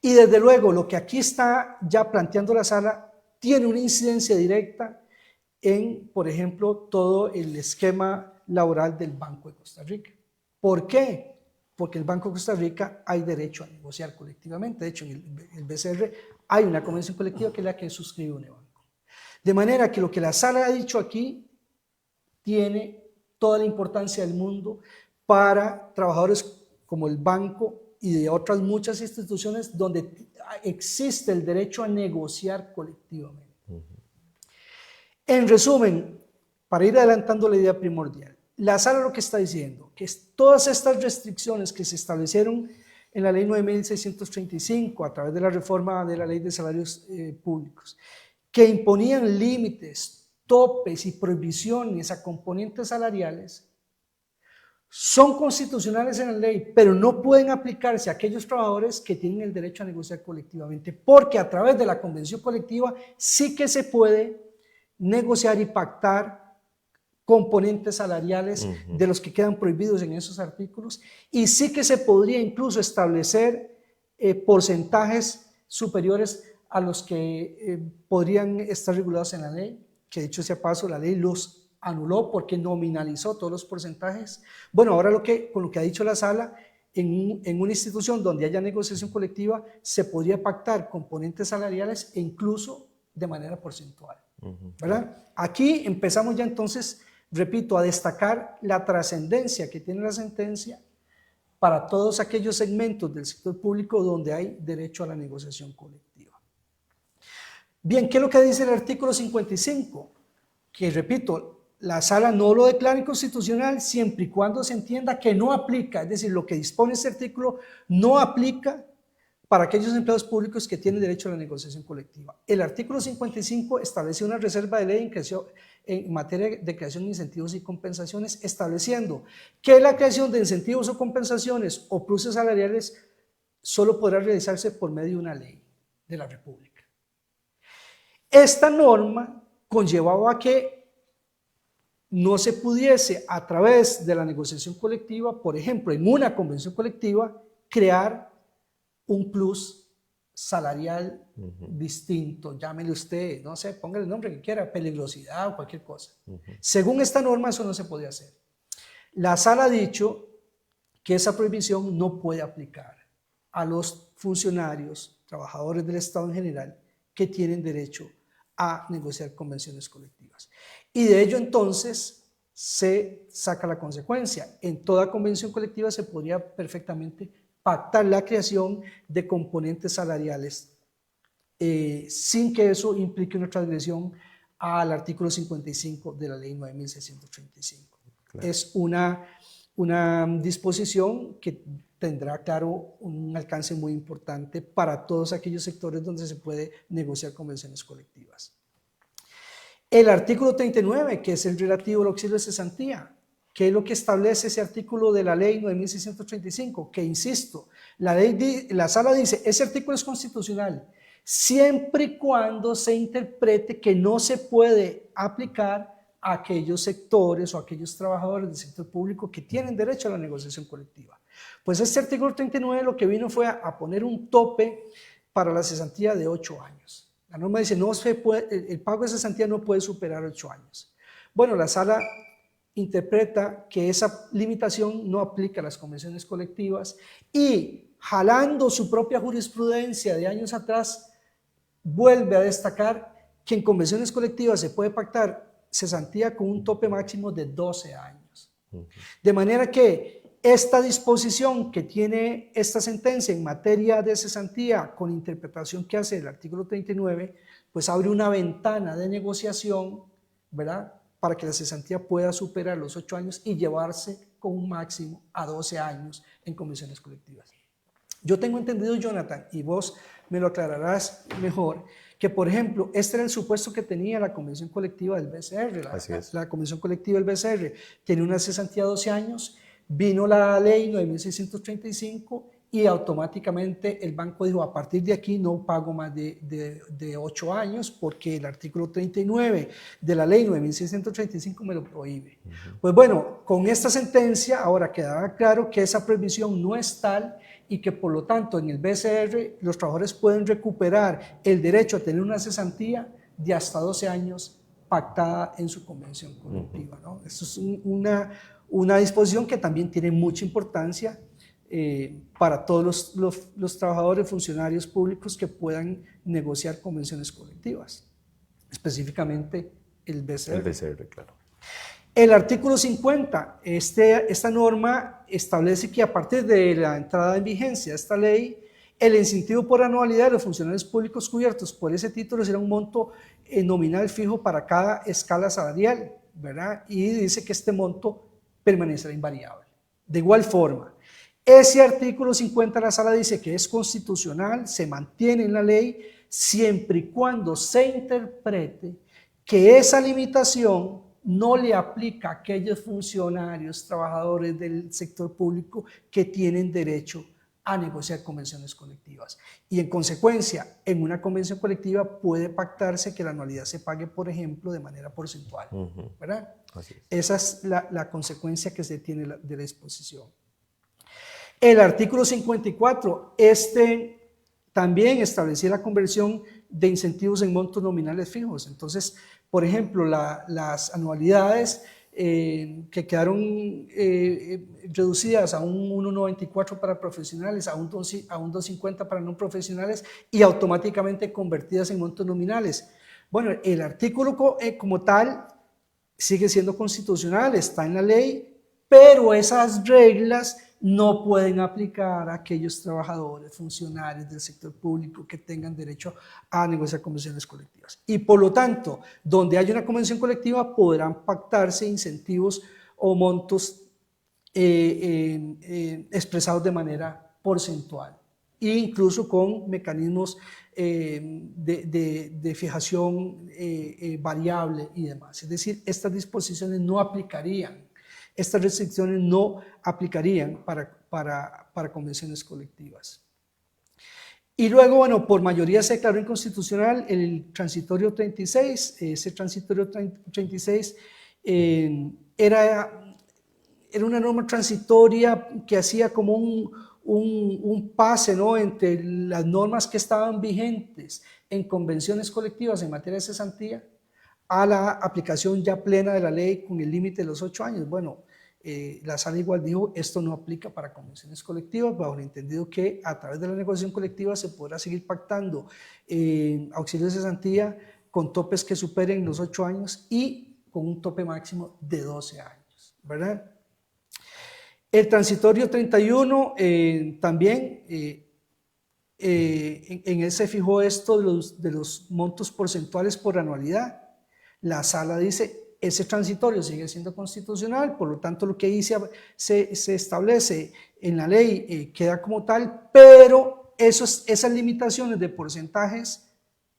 B: Y desde luego, lo que aquí está ya planteando la sala tiene una incidencia directa en, por ejemplo, todo el esquema laboral del Banco de Costa Rica. ¿Por qué? Porque el Banco de Costa Rica hay derecho a negociar colectivamente. De hecho, en el BCR hay una convención colectiva que es la que suscribe UNEBanco. De manera que lo que la sala ha dicho aquí tiene toda la importancia del mundo para trabajadores como el banco y de otras muchas instituciones donde existe el derecho a negociar colectivamente. En resumen, para ir adelantando la idea primordial, la sala lo que está diciendo que todas estas restricciones que se establecieron en la ley 9.635 a través de la reforma de la ley de salarios públicos, que imponían límites, topes y prohibiciones a componentes salariales, son constitucionales en la ley, pero no pueden aplicarse a aquellos trabajadores que tienen el derecho a negociar colectivamente, porque a través de la convención colectiva sí que se puede negociar y pactar componentes salariales de los que quedan prohibidos en esos artículos, y sí que se podría incluso establecer porcentajes superiores a los que podrían estar regulados en la ley, que dicho sea paso, la ley los anuló porque nominalizó todos los porcentajes. Bueno, ahora con lo que ha dicho la sala, en una institución donde haya negociación colectiva se podría pactar componentes salariales e incluso de manera porcentual, ¿verdad? Aquí empezamos ya entonces, repito, a destacar la trascendencia que tiene la sentencia para todos aquellos segmentos del sector público donde hay derecho a la negociación colectiva. Bien, ¿qué es lo que dice el artículo 55? Que, repito, la sala no lo declara inconstitucional siempre y cuando se entienda que no aplica, es decir, lo que dispone este artículo no aplica para aquellos empleados públicos que tienen derecho a la negociación colectiva. El artículo 55 establece una reserva de ley en materia de creación de incentivos y compensaciones, estableciendo que la creación de incentivos o compensaciones o pluses salariales solo podrá realizarse por medio de una ley de la República. Esta norma conllevaba que no se pudiese a través de la negociación colectiva, por ejemplo, en una convención colectiva, crear un plus salarial distinto, llámele usted, no sé, póngale el nombre que quiera, peligrosidad o cualquier cosa. Según esta norma eso no se podía hacer. La sala ha dicho que esa prohibición no puede aplicar a los funcionarios, trabajadores del Estado en general, que tienen derecho a negociar convenciones colectivas. Y de ello entonces se saca la consecuencia. En toda convención colectiva se podría perfectamente pactar la creación de componentes salariales sin que eso implique una transgresión al artículo 55 de la ley 9635. Claro. Es una disposición que tendrá, claro, un alcance muy importante para todos aquellos sectores donde se puede negociar convenciones colectivas. El artículo 39, que es el relativo al auxilio de cesantía, ¿qué es lo que establece ese artículo de la ley 9635? Que, insisto, la sala dice, ese artículo es constitucional, siempre y cuando se interprete que no se puede aplicar a aquellos sectores o aquellos trabajadores del sector público que tienen derecho a la negociación colectiva. Pues este artículo 39 lo que vino fue a poner un tope para la cesantía de 8 años. La norma dice, no se puede, el pago de cesantía no puede superar 8 años. Bueno, la sala interpreta que esa limitación no aplica a las convenciones colectivas y, jalando su propia jurisprudencia de años atrás, vuelve a destacar que en convenciones colectivas se puede pactar cesantía con un tope máximo de 12 años. De manera que esta disposición que tiene esta sentencia en materia de cesantía con interpretación que hace el artículo 39, pues abre una ventana de negociación, ¿verdad?, para que la cesantía pueda superar los 8 años y llevarse con un máximo a 12 años en convenciones colectivas. Yo tengo entendido, Jonathan, y vos me lo aclararás mejor, que por ejemplo, este era el supuesto que tenía la convención colectiva del BCR. La convención colectiva del BCR tenía una cesantía de 12 años, vino la ley 9635 y automáticamente el banco dijo, a partir de aquí no pago más de 8 años porque el artículo 39 de la ley 9635 me lo prohíbe. Pues bueno, con esta sentencia ahora quedará claro que esa prohibición no es tal y que por lo tanto en el BCR los trabajadores pueden recuperar el derecho a tener una cesantía de hasta 12 años pactada en su convención colectiva, ¿no? Esto es una disposición que también tiene mucha importancia para todos los trabajadores, funcionarios públicos que puedan negociar convenciones colectivas, específicamente el BCR.
A: El BCR, claro.
B: El artículo 50, esta norma establece que a partir de la entrada en vigencia de esta ley, el incentivo por anualidad de los funcionarios públicos cubiertos por ese título será un monto nominal fijo para cada escala salarial, ¿verdad? Y dice que este monto permanecerá invariable. De igual forma, ese artículo 50 la sala dice que es constitucional, se mantiene en la ley, siempre y cuando se interprete que esa limitación no le aplica a aquellos funcionarios, trabajadores del sector público que tienen derecho a negociar convenciones colectivas. Y en consecuencia, en una convención colectiva puede pactarse que la anualidad se pague, por ejemplo, de manera porcentual, ¿verdad? Así es. Esa es la consecuencia que se tiene de la disposición. El artículo 54, también establecía la conversión de incentivos en montos nominales fijos. Entonces, por ejemplo, las anualidades que quedaron reducidas a un 1,94 para profesionales, a un 2,50 para no profesionales y automáticamente convertidas en montos nominales. Bueno, el artículo como tal sigue siendo constitucional, está en la ley, pero esas reglas no pueden aplicar a aquellos trabajadores, funcionarios del sector público que tengan derecho a negociar convenciones colectivas. Y por lo tanto, donde haya una convención colectiva podrán pactarse incentivos o montos expresados de manera porcentual e incluso con mecanismos de fijación variable y demás. Es decir, estas disposiciones no aplicarían. Estas restricciones no aplicarían para convenciones colectivas. Y luego, bueno, por mayoría se declaró inconstitucional el transitorio 36. Ese transitorio 36 era una norma transitoria que hacía como un pase, ¿no?, entre las normas que estaban vigentes en convenciones colectivas en materia de cesantía a la aplicación ya plena de la ley con el límite de los 8 años. Bueno, la Sala igual dijo, esto no aplica para convenciones colectivas, bajo el entendido que a través de la negociación colectiva se podrá seguir pactando auxilios de cesantía con topes que superen los 8 años y con un tope máximo de 12 años, ¿verdad? El transitorio 31 también, en él se fijó esto de los montos porcentuales por anualidad. La Sala dice, ese transitorio sigue siendo constitucional, por lo tanto lo que ahí se establece en la ley queda como tal, pero esas limitaciones de porcentajes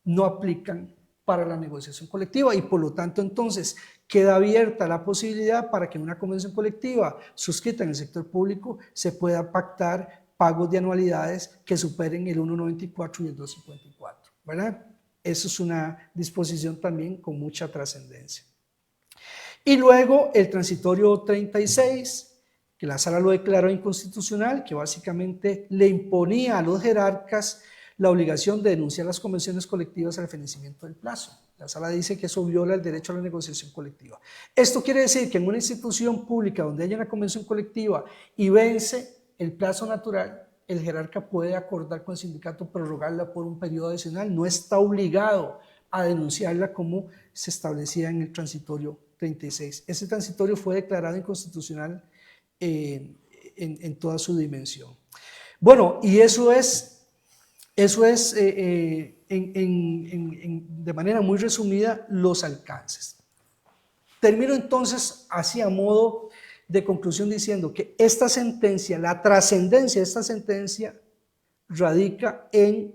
B: no aplican para la negociación colectiva y por lo tanto entonces queda abierta la posibilidad para que en una convención colectiva suscrita en el sector público se pueda pactar pagos de anualidades que superen el 1,94 y el 2,54, ¿verdad? Eso es una disposición también con mucha trascendencia. Y luego el transitorio 36, que la Sala lo declaró inconstitucional, que básicamente le imponía a los jerarcas la obligación de denunciar las convenciones colectivas al fenecimiento del plazo. La Sala dice que eso viola el derecho a la negociación colectiva. Esto quiere decir que en una institución pública donde haya una convención colectiva y vence el plazo natural, el jerarca puede acordar con el sindicato prorrogarla por un periodo adicional, no está obligado a denunciarla como se establecía en el transitorio 36. Ese transitorio fue declarado inconstitucional en toda su dimensión. Bueno, y eso es de manera muy resumida los alcances. Termino entonces así a modo de conclusión diciendo que esta sentencia, la trascendencia de esta sentencia radica en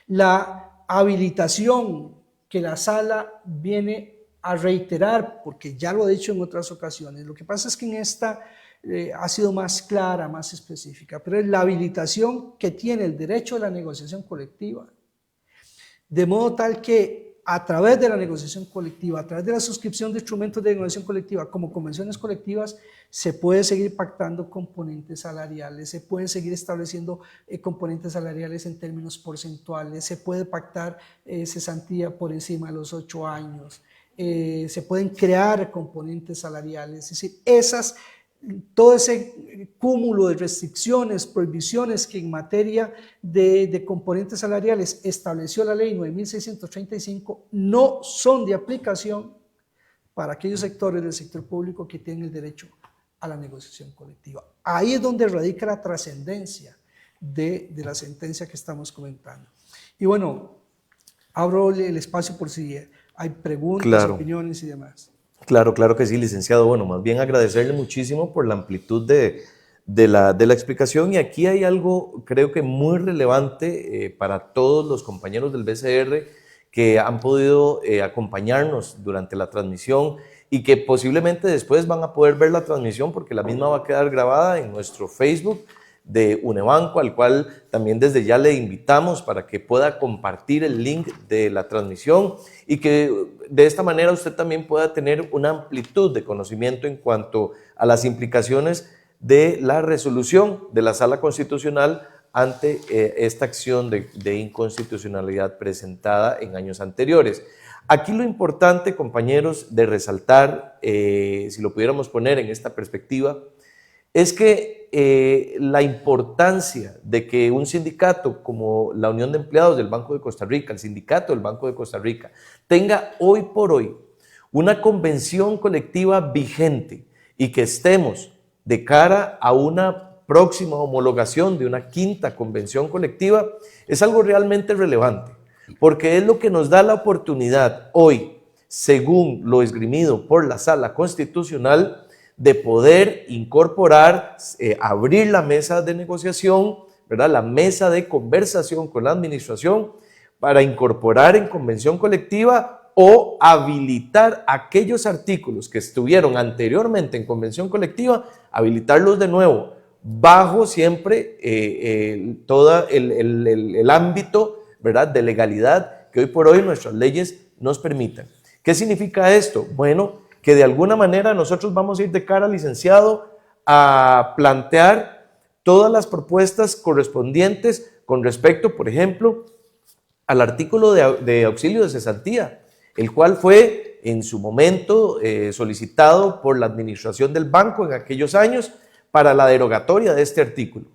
B: la habilitación que la Sala viene a reiterar, porque ya lo he dicho en otras ocasiones. Lo que pasa es que en esta ha sido más clara, más específica, pero es la habilitación que tiene el derecho de la negociación colectiva, de modo tal que a través de la negociación colectiva, a través de la suscripción de instrumentos de negociación colectiva como convenciones colectivas, se puede seguir pactando componentes salariales, se pueden seguir estableciendo componentes salariales en términos porcentuales, se puede pactar cesantía por encima de los 8 años, se pueden crear componentes salariales, es decir, todo ese cúmulo de restricciones, prohibiciones que en materia de componentes salariales estableció la ley 9.635 no son de aplicación para aquellos sectores del sector público que tienen el derecho a la negociación colectiva. Ahí es donde radica la trascendencia de la sentencia que estamos comentando. Y bueno, abro el espacio por si hay preguntas, opiniones y demás.
A: Claro, claro que sí, licenciado. Bueno, más bien agradecerle muchísimo por la amplitud de la explicación, y aquí hay algo creo que muy relevante para todos los compañeros del BCR que han podido acompañarnos durante la transmisión y que posiblemente después van a poder ver la transmisión porque la misma va a quedar grabada en nuestro Facebook de Unebanco, al cual también desde ya le invitamos para que pueda compartir el link de la transmisión y que de esta manera usted también pueda tener una amplitud de conocimiento en cuanto a las implicaciones de la resolución de la Sala Constitucional ante esta acción de inconstitucionalidad presentada en años anteriores. Aquí lo importante, compañeros, de resaltar, si lo pudiéramos poner en esta perspectiva, es que la importancia de que un sindicato como la Unión de Empleados del Banco de Costa Rica, el sindicato del Banco de Costa Rica, tenga hoy por hoy una convención colectiva vigente y que estemos de cara a una próxima homologación de una quinta convención colectiva, es algo realmente relevante, porque es lo que nos da la oportunidad hoy, según lo esgrimido por la Sala Constitucional, de poder incorporar, abrir la mesa de negociación, ¿verdad? La mesa de conversación con la administración para incorporar en convención colectiva o habilitar aquellos artículos que estuvieron anteriormente en convención colectiva, habilitarlos de nuevo bajo siempre todo el ámbito, ¿verdad?, de legalidad que hoy por hoy nuestras leyes nos permitan. ¿Qué significa esto? Bueno, que de alguna manera nosotros vamos a ir de cara, licenciado, a plantear todas las propuestas correspondientes con respecto, por ejemplo, al artículo de auxilio de cesantía, el cual fue en su momento solicitado por la administración del banco en aquellos años para la derogatoria de este artículo,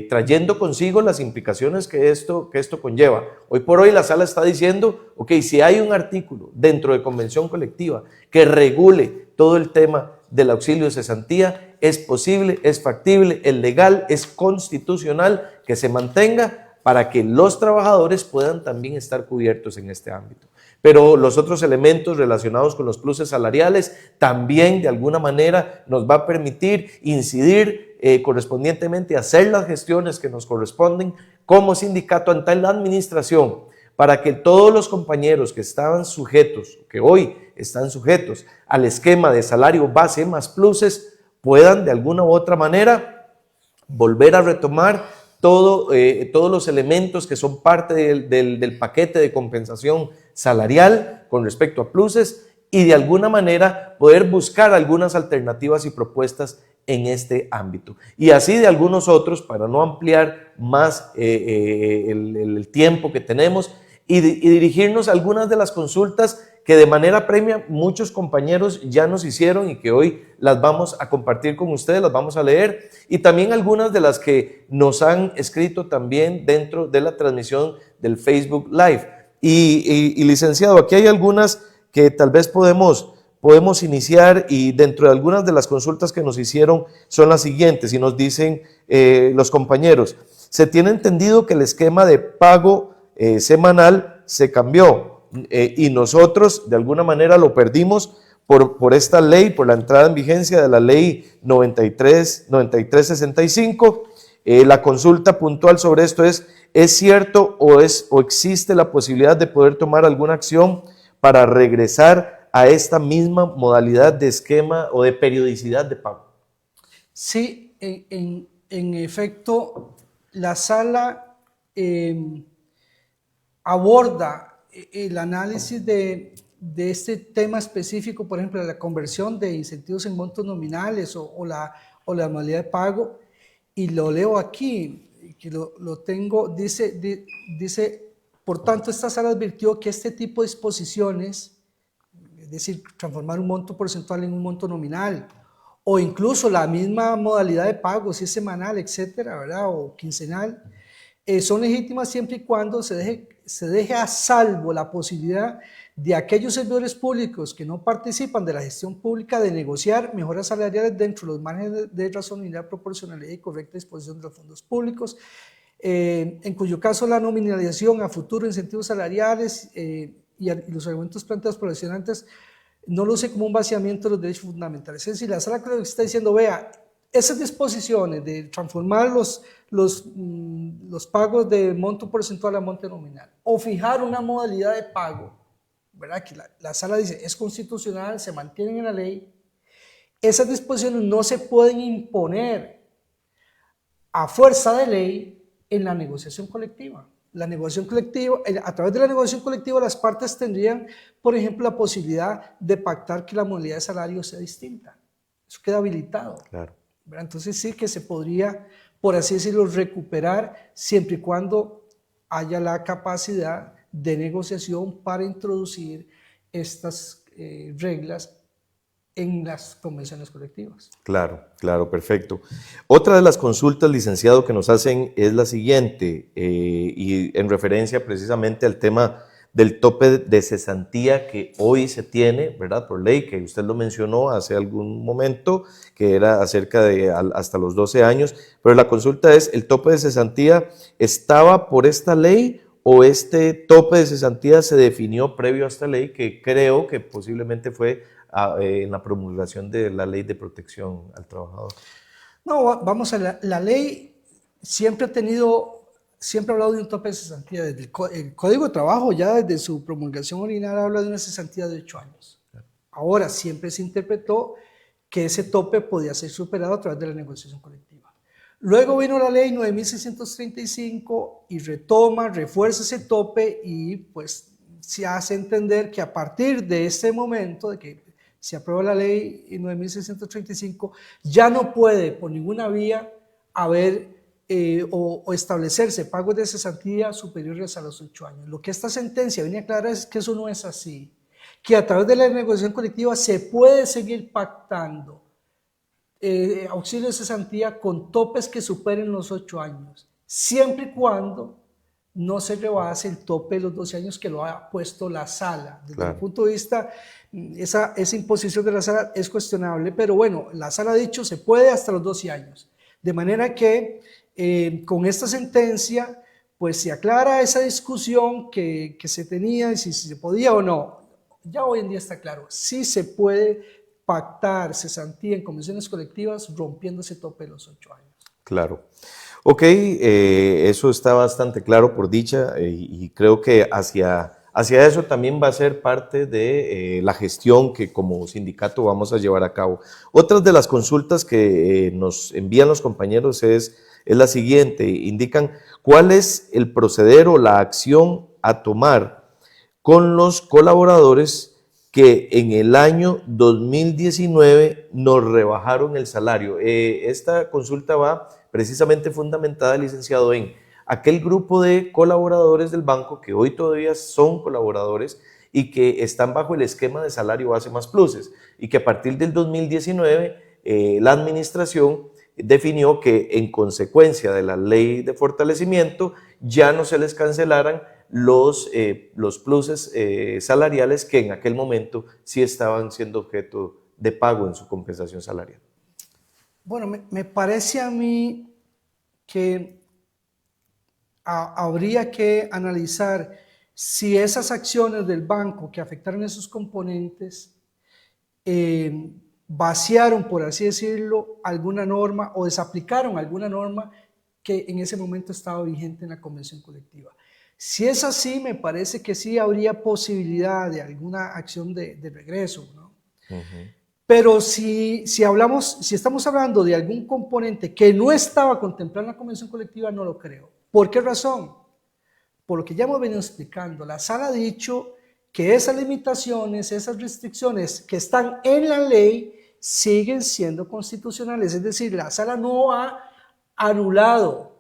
A: trayendo consigo las implicaciones que esto conlleva. Hoy por hoy la sala está diciendo, ok, si hay un artículo dentro de convención colectiva que regule todo el tema del auxilio de cesantía, es posible, es factible, es legal, es constitucional que se mantenga para que los trabajadores puedan también estar cubiertos en este ámbito. Pero los otros elementos relacionados con los pluses salariales también de alguna manera nos va a permitir incidir correspondientemente, hacer las gestiones que nos corresponden como sindicato ante la administración, para que todos los compañeros que estaban sujetos, que hoy están sujetos al esquema de salario base más pluses, puedan de alguna u otra manera volver a retomar todos los elementos que son parte del paquete de compensación salarial con respecto a pluses y de alguna manera poder buscar algunas alternativas y propuestas en este ámbito. Y así de algunos otros, para no ampliar más el tiempo que tenemos y dirigirnos a algunas de las consultas que de manera previa muchos compañeros ya nos hicieron y que hoy las vamos a compartir con ustedes, las vamos a leer, y también algunas de las que nos han escrito también dentro de la transmisión del Facebook Live. Y licenciado, aquí hay algunas que tal vez podemos iniciar, y dentro de algunas de las consultas que nos hicieron son las siguientes, y nos dicen los compañeros: se tiene entendido que el esquema de pago semanal se cambió y nosotros de alguna manera lo perdimos por esta ley, por la entrada en vigencia de la ley 9365. La consulta puntual sobre esto ¿es cierto o existe la posibilidad de poder tomar alguna acción para regresar a esta misma modalidad de esquema o de periodicidad de pago?
B: Sí, en efecto, la sala aborda el análisis de este tema específico, por ejemplo, la conversión de incentivos en montos nominales o la modalidad de pago, y lo leo aquí, que lo tengo, dice, por tanto, esta sala advirtió que este tipo de disposiciones, es decir, transformar un monto porcentual en un monto nominal, o incluso la misma modalidad de pago, si es semanal, etcétera, ¿verdad?, o quincenal, son legítimas siempre y cuando se deje a salvo la posibilidad de aquellos servidores públicos que no participan de la gestión pública de negociar mejoras salariales dentro de los márgenes de razonabilidad, proporcionalidad y correcta disposición de los fondos públicos, en cuyo caso la nominalización a futuro de incentivos salariales y los argumentos planteados por los accionantes no luce como un vaciamiento de los derechos fundamentales. Es decir, la sala creo que está diciendo, vea, esas disposiciones de transformar los pagos de monto porcentual a monto nominal o fijar una modalidad de pago, ¿verdad?, que la sala dice es constitucional, se mantienen en la ley, esas disposiciones no se pueden imponer a fuerza de ley en la negociación colectiva. La negociación colectiva, a través de la negociación colectiva las partes tendrían, por ejemplo, la posibilidad de pactar que la modalidad de salario sea distinta. Eso queda habilitado.
A: Claro.
B: Entonces sí que se podría, por así decirlo, recuperar siempre y cuando haya la capacidad de negociación para introducir estas reglas en las convenciones colectivas.
A: Claro, claro, perfecto. Otra de las consultas, licenciado, que nos hacen es la siguiente, y en referencia precisamente al tema del tope de cesantía que hoy se tiene, ¿verdad?, por ley, que usted lo mencionó hace algún momento, que era acerca de hasta los 12 años, pero la consulta es, ¿el tope de cesantía estaba por esta ley o este tope de cesantía se definió previo a esta ley, que creo que posiblemente fue en la promulgación de la ley de protección al trabajador?
B: No, vamos a la ley siempre ha hablado de un tope de cesantía. Desde el Código de Trabajo, ya desde su promulgación original, habla de una cesantía de 8 años. Ahora, siempre se interpretó que ese tope podía ser superado a través de la negociación colectiva. Luego vino la ley 9.635 y refuerza ese tope y pues se hace entender que a partir de este momento, de que se aprueba la ley 9.635, ya no puede por ninguna vía haber o establecerse pagos de cesantía superiores a los 8 años. Lo que esta sentencia viene a aclarar es que eso no es así, que a través de la negociación colectiva se puede seguir pactando auxilio de cesantía con topes que superen los 8 años, siempre y cuando no se rebase el tope de los 12 años que lo ha puesto la sala. Desde mi punto de vista, esa imposición de la sala es cuestionable, pero bueno, la sala ha dicho se puede hasta los 12 años. De manera que con esta sentencia, pues se aclara esa discusión que se tenía de si se podía o no. Ya hoy en día está claro, sí se puede pactar cesantía en convenciones colectivas rompiendo ese tope de los 8 años.
A: Claro. Ok, eso está bastante claro por dicha y creo que hacia eso también va a ser parte de la gestión que como sindicato vamos a llevar a cabo. Otras de las consultas que nos envían los compañeros es la siguiente, indican cuál es el proceder o la acción a tomar con los colaboradores que en el año 2019 nos rebajaron el salario. Esta consulta va precisamente fundamentada, licenciado, en aquel grupo de colaboradores del banco que hoy todavía son colaboradores y que están bajo el esquema de salario base más pluses y que a partir del 2019 la administración definió que en consecuencia de la ley de fortalecimiento ya no se les cancelaran los pluses salariales que en aquel momento sí estaban siendo objeto de pago en su compensación salarial.
B: Bueno, me parece a mí que habría que analizar si esas acciones del banco que afectaron esos componentes vaciaron, por así decirlo, alguna norma o desaplicaron alguna norma que en ese momento estaba vigente en la convención colectiva. Si es así, me parece que sí habría posibilidad de alguna acción de regreso, ¿no? Pero si estamos hablando de algún componente que no estaba contemplado en la convención colectiva, no lo creo. ¿Por qué razón? Por lo que ya hemos venido explicando, la sala ha dicho que esas limitaciones, esas restricciones que están en la ley siguen siendo constitucionales, es decir, la sala no ha anulado,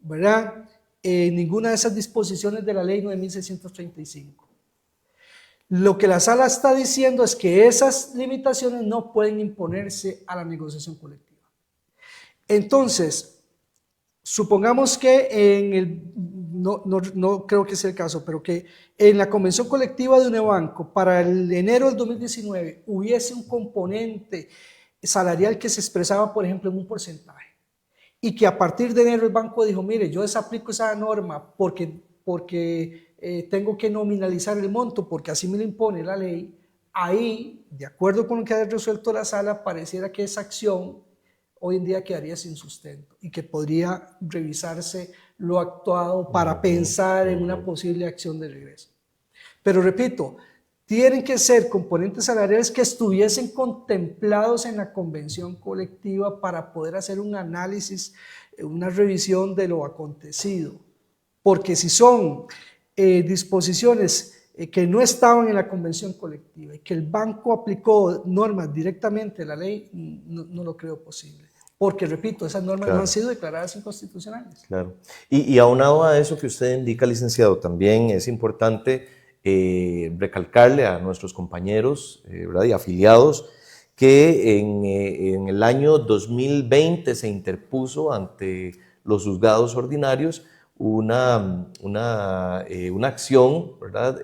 B: ¿verdad?, ninguna de esas disposiciones de la ley 9.635. Lo que la sala está diciendo es que esas limitaciones no pueden imponerse a la negociación colectiva. Entonces, supongamos que no creo que sea el caso, pero que en la convención colectiva de Unebanco para el enero del 2019 hubiese un componente salarial que se expresaba, por ejemplo, en un porcentaje, y que a partir de enero el banco dijo, mire, yo desaplico esa norma porque tengo que nominalizar el monto porque así me lo impone la ley. Ahí, de acuerdo con lo que ha resuelto la sala, pareciera que esa acción hoy en día quedaría sin sustento y que podría revisarse lo actuado para pensar en una posible acción de regreso. Pero repito, tienen que ser componentes salariales que estuviesen contemplados en la convención colectiva para poder hacer un análisis, una revisión de lo acontecido. Porque si son disposiciones que no estaban en la convención colectiva y que el banco aplicó normas directamente de la ley, no lo creo posible. Porque, repito, esas normas no han sido declaradas inconstitucionales.
A: Claro. Y aunado a eso que usted indica, licenciado, también es importante recalcarle a nuestros compañeros ¿verdad?, y afiliados que en el año 2020 se interpuso ante los juzgados ordinarios una acción, ¿verdad?,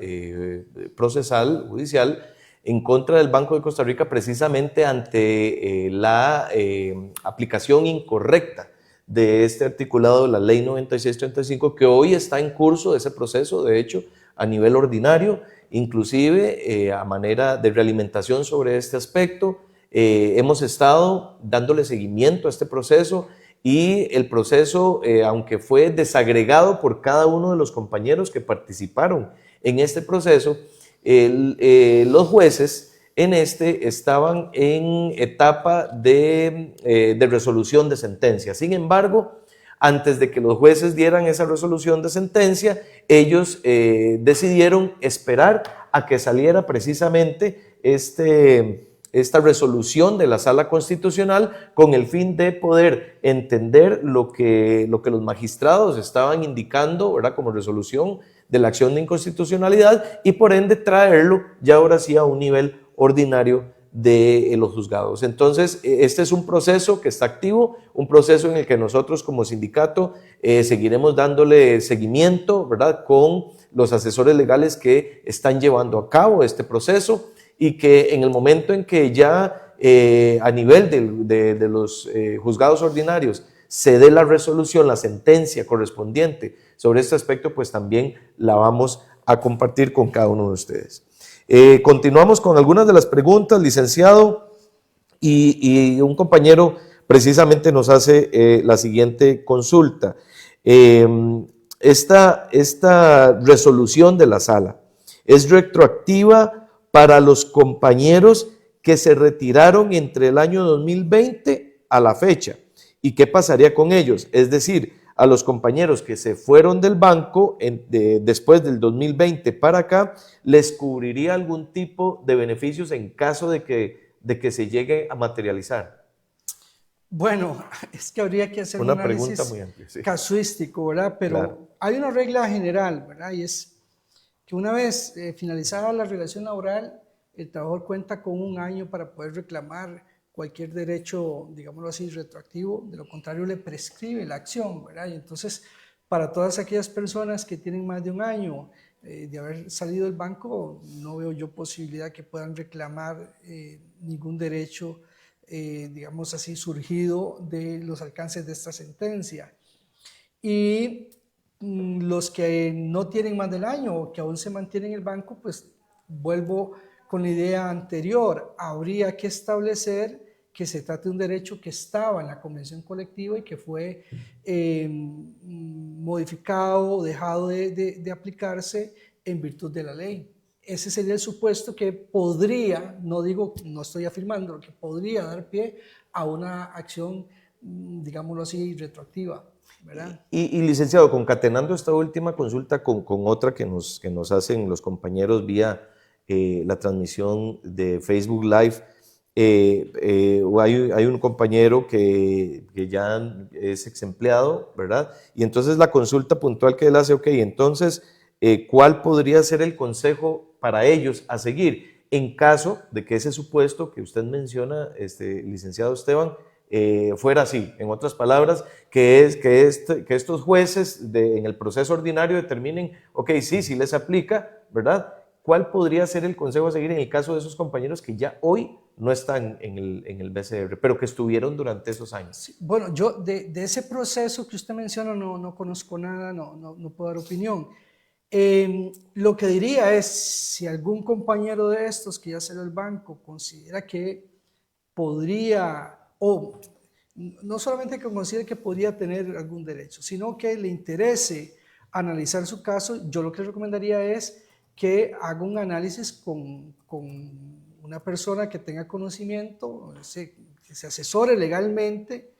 A: procesal, judicial, en contra del Banco de Costa Rica precisamente ante la aplicación incorrecta de este articulado de la Ley 9635, que hoy está en curso de ese proceso, de hecho, a nivel ordinario, inclusive a manera de realimentación sobre este aspecto. Hemos estado dándole seguimiento a este proceso y el proceso, aunque fue desagregado por cada uno de los compañeros que participaron en este proceso, los jueces en este estaban en etapa de resolución de sentencia. Sin embargo, antes de que los jueces dieran esa resolución de sentencia, ellos decidieron esperar a que saliera precisamente esta resolución de la Sala Constitucional con el fin de poder entender lo que los magistrados estaban indicando, ¿verdad?, como resolución de la acción de inconstitucionalidad y por ende traerlo ya ahora sí a un nivel ordinario de los juzgados. Entonces, este es un proceso que está activo, un proceso en el que nosotros como sindicato seguiremos dándole seguimiento, ¿verdad?, con los asesores legales que están llevando a cabo este proceso y que en el momento en que ya a nivel de los juzgados ordinarios se dé la resolución, la sentencia correspondiente sobre este aspecto, pues también la vamos a compartir con cada uno de ustedes. Continuamos con algunas de las preguntas, licenciado, y un compañero precisamente nos hace la siguiente consulta. Esta resolución de la sala es retroactiva para los compañeros que se retiraron entre el año 2020 a la fecha. ¿Y qué pasaría con ellos? Es decir, a los compañeros que se fueron del banco después del 2020 para acá, ¿les cubriría algún tipo de beneficios en caso de que se llegue a materializar?
B: Bueno, es que habría que hacer un análisis
A: muy amplia, sí,
B: casuístico, ¿verdad? Pero
A: claro,
B: hay una regla general, ¿verdad? Y es que una vez finalizada la relación laboral, el trabajador cuenta con un año para poder reclamar cualquier derecho, digámoslo así, retroactivo. De lo contrario, le prescribe la acción, ¿verdad? Y entonces, para todas aquellas personas que tienen más de un año de haber salido del banco, no veo yo posibilidad que puedan reclamar ningún derecho, digamos así, surgido de los alcances de esta sentencia. Y los que no tienen más del año o que aún se mantienen en el banco, pues vuelvo con la idea anterior, habría que establecer que se trata de un derecho que estaba en la convención colectiva y que fue modificado o dejado de aplicarse en virtud de la ley. Ese sería el supuesto que podría, no digo, no estoy afirmando, que podría dar pie a una acción, digámoslo así, retroactiva, ¿verdad?
A: Y licenciado, concatenando esta última consulta con otra que nos hacen los compañeros vía la transmisión de Facebook Live, hay un compañero que ya es ex empleado, ¿verdad? Y entonces la consulta puntual que él hace, ok, entonces, ¿cuál podría ser el consejo para ellos a seguir en caso de que ese supuesto que usted menciona, licenciado Esteban, fuera así? En otras palabras, que estos jueces en el proceso ordinario determinen, ok, sí les aplica, ¿verdad? ¿Cuál podría ser el consejo a seguir en el caso de esos compañeros que ya hoy no están en el BCR, pero que estuvieron durante esos años?
B: Sí, bueno, yo de ese proceso que usted menciona no conozco nada, no puedo dar opinión. Lo que diría es, si algún compañero de estos que ya salió del banco considera que podría, o no solamente que considere que podría tener algún derecho, sino que le interese analizar su caso, yo lo que recomendaría es que haga un análisis con una persona que tenga conocimiento, que se asesore legalmente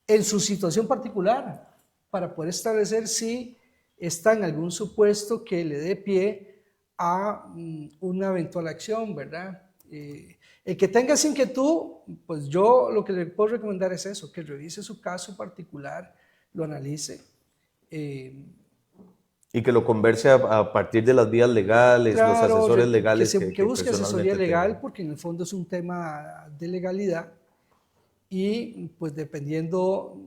B: en su situación particular para poder establecer si está en algún supuesto que le dé pie a una eventual acción, ¿verdad? El que tenga esa inquietud, pues yo lo que le puedo recomendar es eso, que revise su caso particular, lo analice.
A: Y que lo converse a partir de las vías legales,
B: Claro,
A: los asesores legales
B: que busque asesoría legal,
A: tengan.
B: porque en el fondo es un tema de legalidad y pues dependiendo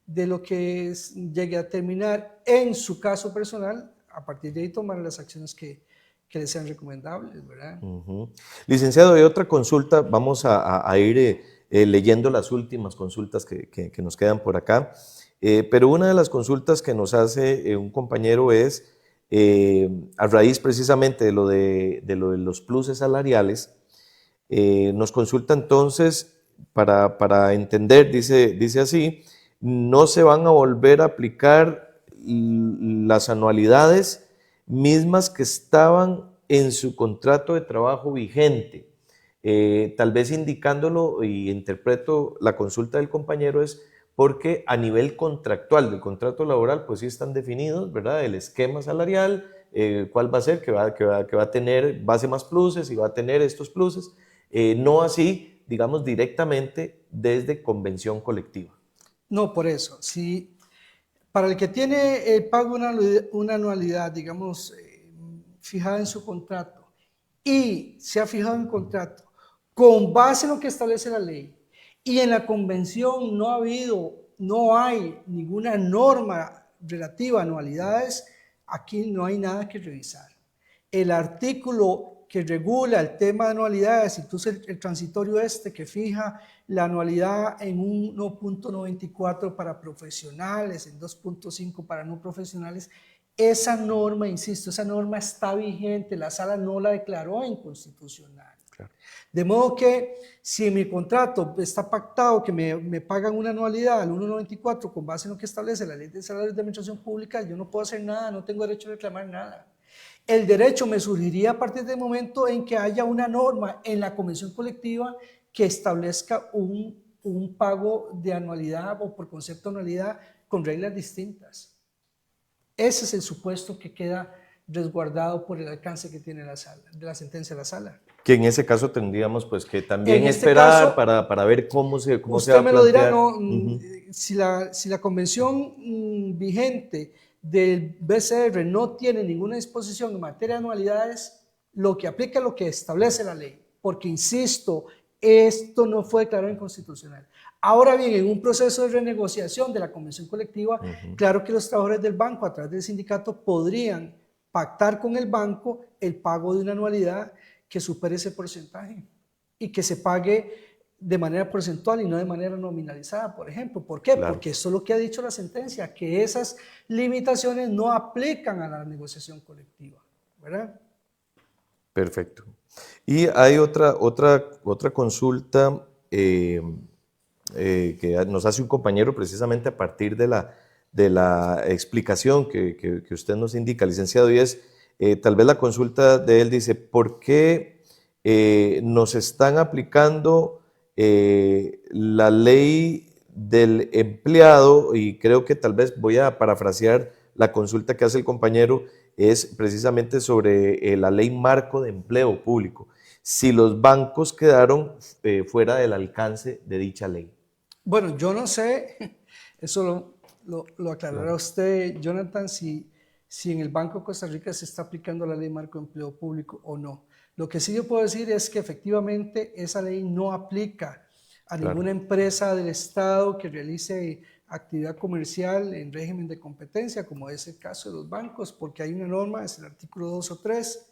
B: de lo que llegue a terminar en su caso personal, a partir de ahí tomar las acciones que le sean recomendables, ¿verdad?
A: Licenciado, hay otra consulta, vamos a ir leyendo las últimas consultas que nos quedan por acá, pero una de las consultas que nos hace un compañero es, a raíz precisamente de lo de los pluses salariales, nos consulta entonces para entender, dice así, no se van a volver a aplicar las anualidades mismas que estaban en su contrato de trabajo vigente. Tal vez indicándolo y interpreto la consulta del compañero es porque a nivel contractual del contrato laboral pues sí están definidos, ¿verdad? El esquema salarial, cuál va a ser, que va a tener base más pluses y va a tener estos pluses, no así, digamos, directamente desde convención colectiva.
B: No, por eso. Si para el que tiene el pago una anualidad, digamos, fijada en su contrato y se ha fijado en contrato con base en lo que establece la ley y en la convención no hay ninguna norma relativa a anualidades, aquí no hay nada que revisar. El artículo que regula el tema de anualidades, incluso el transitorio que fija la anualidad en 1.94 para profesionales, en 2.5 para no profesionales, esa norma, insisto, esa norma está vigente, la sala no la declaró inconstitucional. Claro. De modo que si en mi contrato está pactado que me pagan una anualidad al 1.94 con base en lo que establece la ley de salarios de administración pública, yo no puedo hacer nada, no tengo derecho a reclamar nada. El derecho me surgiría a partir del momento en que haya una norma en la convención colectiva que establezca un pago de anualidad o por concepto de anualidad con reglas distintas. Ese es el supuesto que queda resguardado por el alcance que tiene la sala, de la sentencia de la sala.
A: Que en ese caso tendríamos pues que también esperar caso, para ver cómo se va a plantear.
B: Usted me lo dirá, no, si la convención vigente del BCR no tiene ninguna disposición en materia de anualidades, lo que aplica es lo que establece la ley, porque insisto, esto no fue declarado inconstitucional. Ahora bien, en un proceso de renegociación de la convención colectiva, claro que los trabajadores del banco a través del sindicato podrían pactar con el banco el pago de una anualidad que supere ese porcentaje y que se pague de manera porcentual y no de manera nominalizada, por ejemplo. ¿Por qué? Claro. Porque eso es lo que ha dicho la sentencia, que esas limitaciones no aplican a la negociación colectiva, ¿verdad?
A: Perfecto. Y hay otra consulta que nos hace un compañero precisamente a partir de la explicación que usted nos indica, licenciado, y es, tal vez la consulta de él dice, ¿por qué nos están aplicando la ley del empleado? Y creo que tal vez voy a parafrasear la consulta que hace el compañero, es precisamente sobre la ley marco de empleo público, si los bancos quedaron fuera del alcance de dicha ley.
B: Bueno, yo no sé, eso lo aclarará usted, Jonathan, si en el Banco de Costa Rica se está aplicando la ley marco de empleo público o no. Lo que sí yo puedo decir es que efectivamente esa ley no aplica a ninguna empresa del Estado que realice actividad comercial en régimen de competencia, como es el caso de los bancos, porque hay una norma, es el artículo 2 o 3,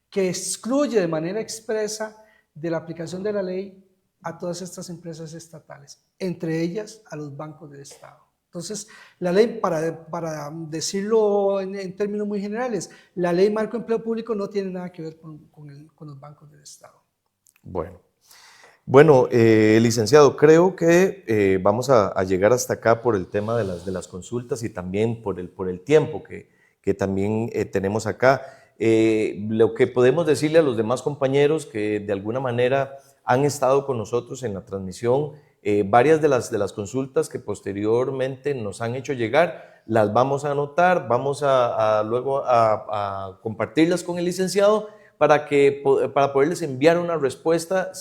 B: que excluye de manera expresa de la aplicación de la ley a todas estas empresas estatales, entre ellas a los bancos del Estado. Entonces, la ley, para decirlo en términos muy generales, la ley marco de empleo público no tiene nada que ver con los bancos del Estado.
A: Bueno, licenciado, creo que vamos a llegar hasta acá por el tema de las consultas y también por el tiempo que también tenemos acá. Lo que podemos decirle a los demás compañeros que de alguna manera han estado con nosotros en la transmisión, varias de las consultas que posteriormente nos han hecho llegar, las vamos a anotar, vamos luego a compartirlas con el licenciado para poderles enviar una respuesta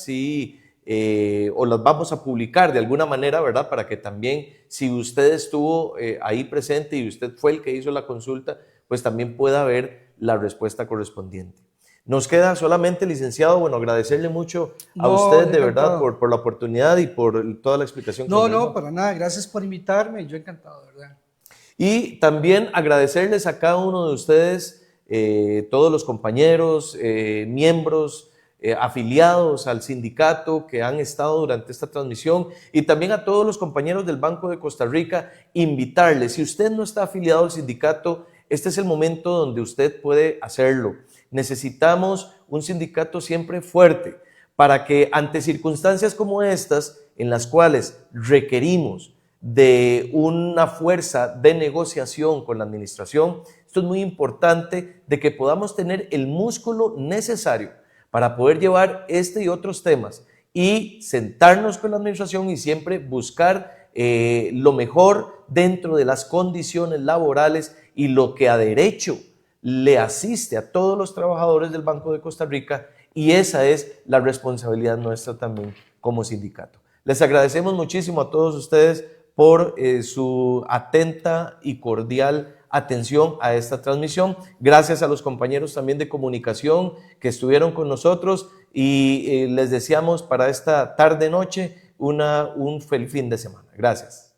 A: o las vamos a publicar de alguna manera, ¿verdad? Para que también, si usted estuvo ahí presente y usted fue el que hizo la consulta, pues también pueda ver la respuesta correspondiente. Nos queda solamente, licenciado, bueno, agradecerle mucho a usted de verdad por la oportunidad y por toda la explicación.
B: No, para nada, gracias por invitarme, yo encantado, de verdad.
A: Y también agradecerles a cada uno de ustedes, todos los compañeros, miembros, afiliados al sindicato que han estado durante esta transmisión, y también a todos los compañeros del Banco de Costa Rica, invitarles, si usted no está afiliado al sindicato, este es el momento donde usted puede hacerlo. Necesitamos un sindicato siempre fuerte para que ante circunstancias como estas, en las cuales requerimos de una fuerza de negociación con la administración, esto es muy importante, de que podamos tener el músculo necesario para poder llevar este y otros temas y sentarnos con la administración y siempre buscar lo mejor dentro de las condiciones laborales y lo que a derecho le asiste a todos los trabajadores del Banco de Costa Rica, y esa es la responsabilidad nuestra también como sindicato. Les agradecemos muchísimo a todos ustedes por su atenta y cordial atención a esta transmisión. Gracias a los compañeros también de comunicación que estuvieron con nosotros y les deseamos para esta tarde-noche un feliz fin de semana. Gracias.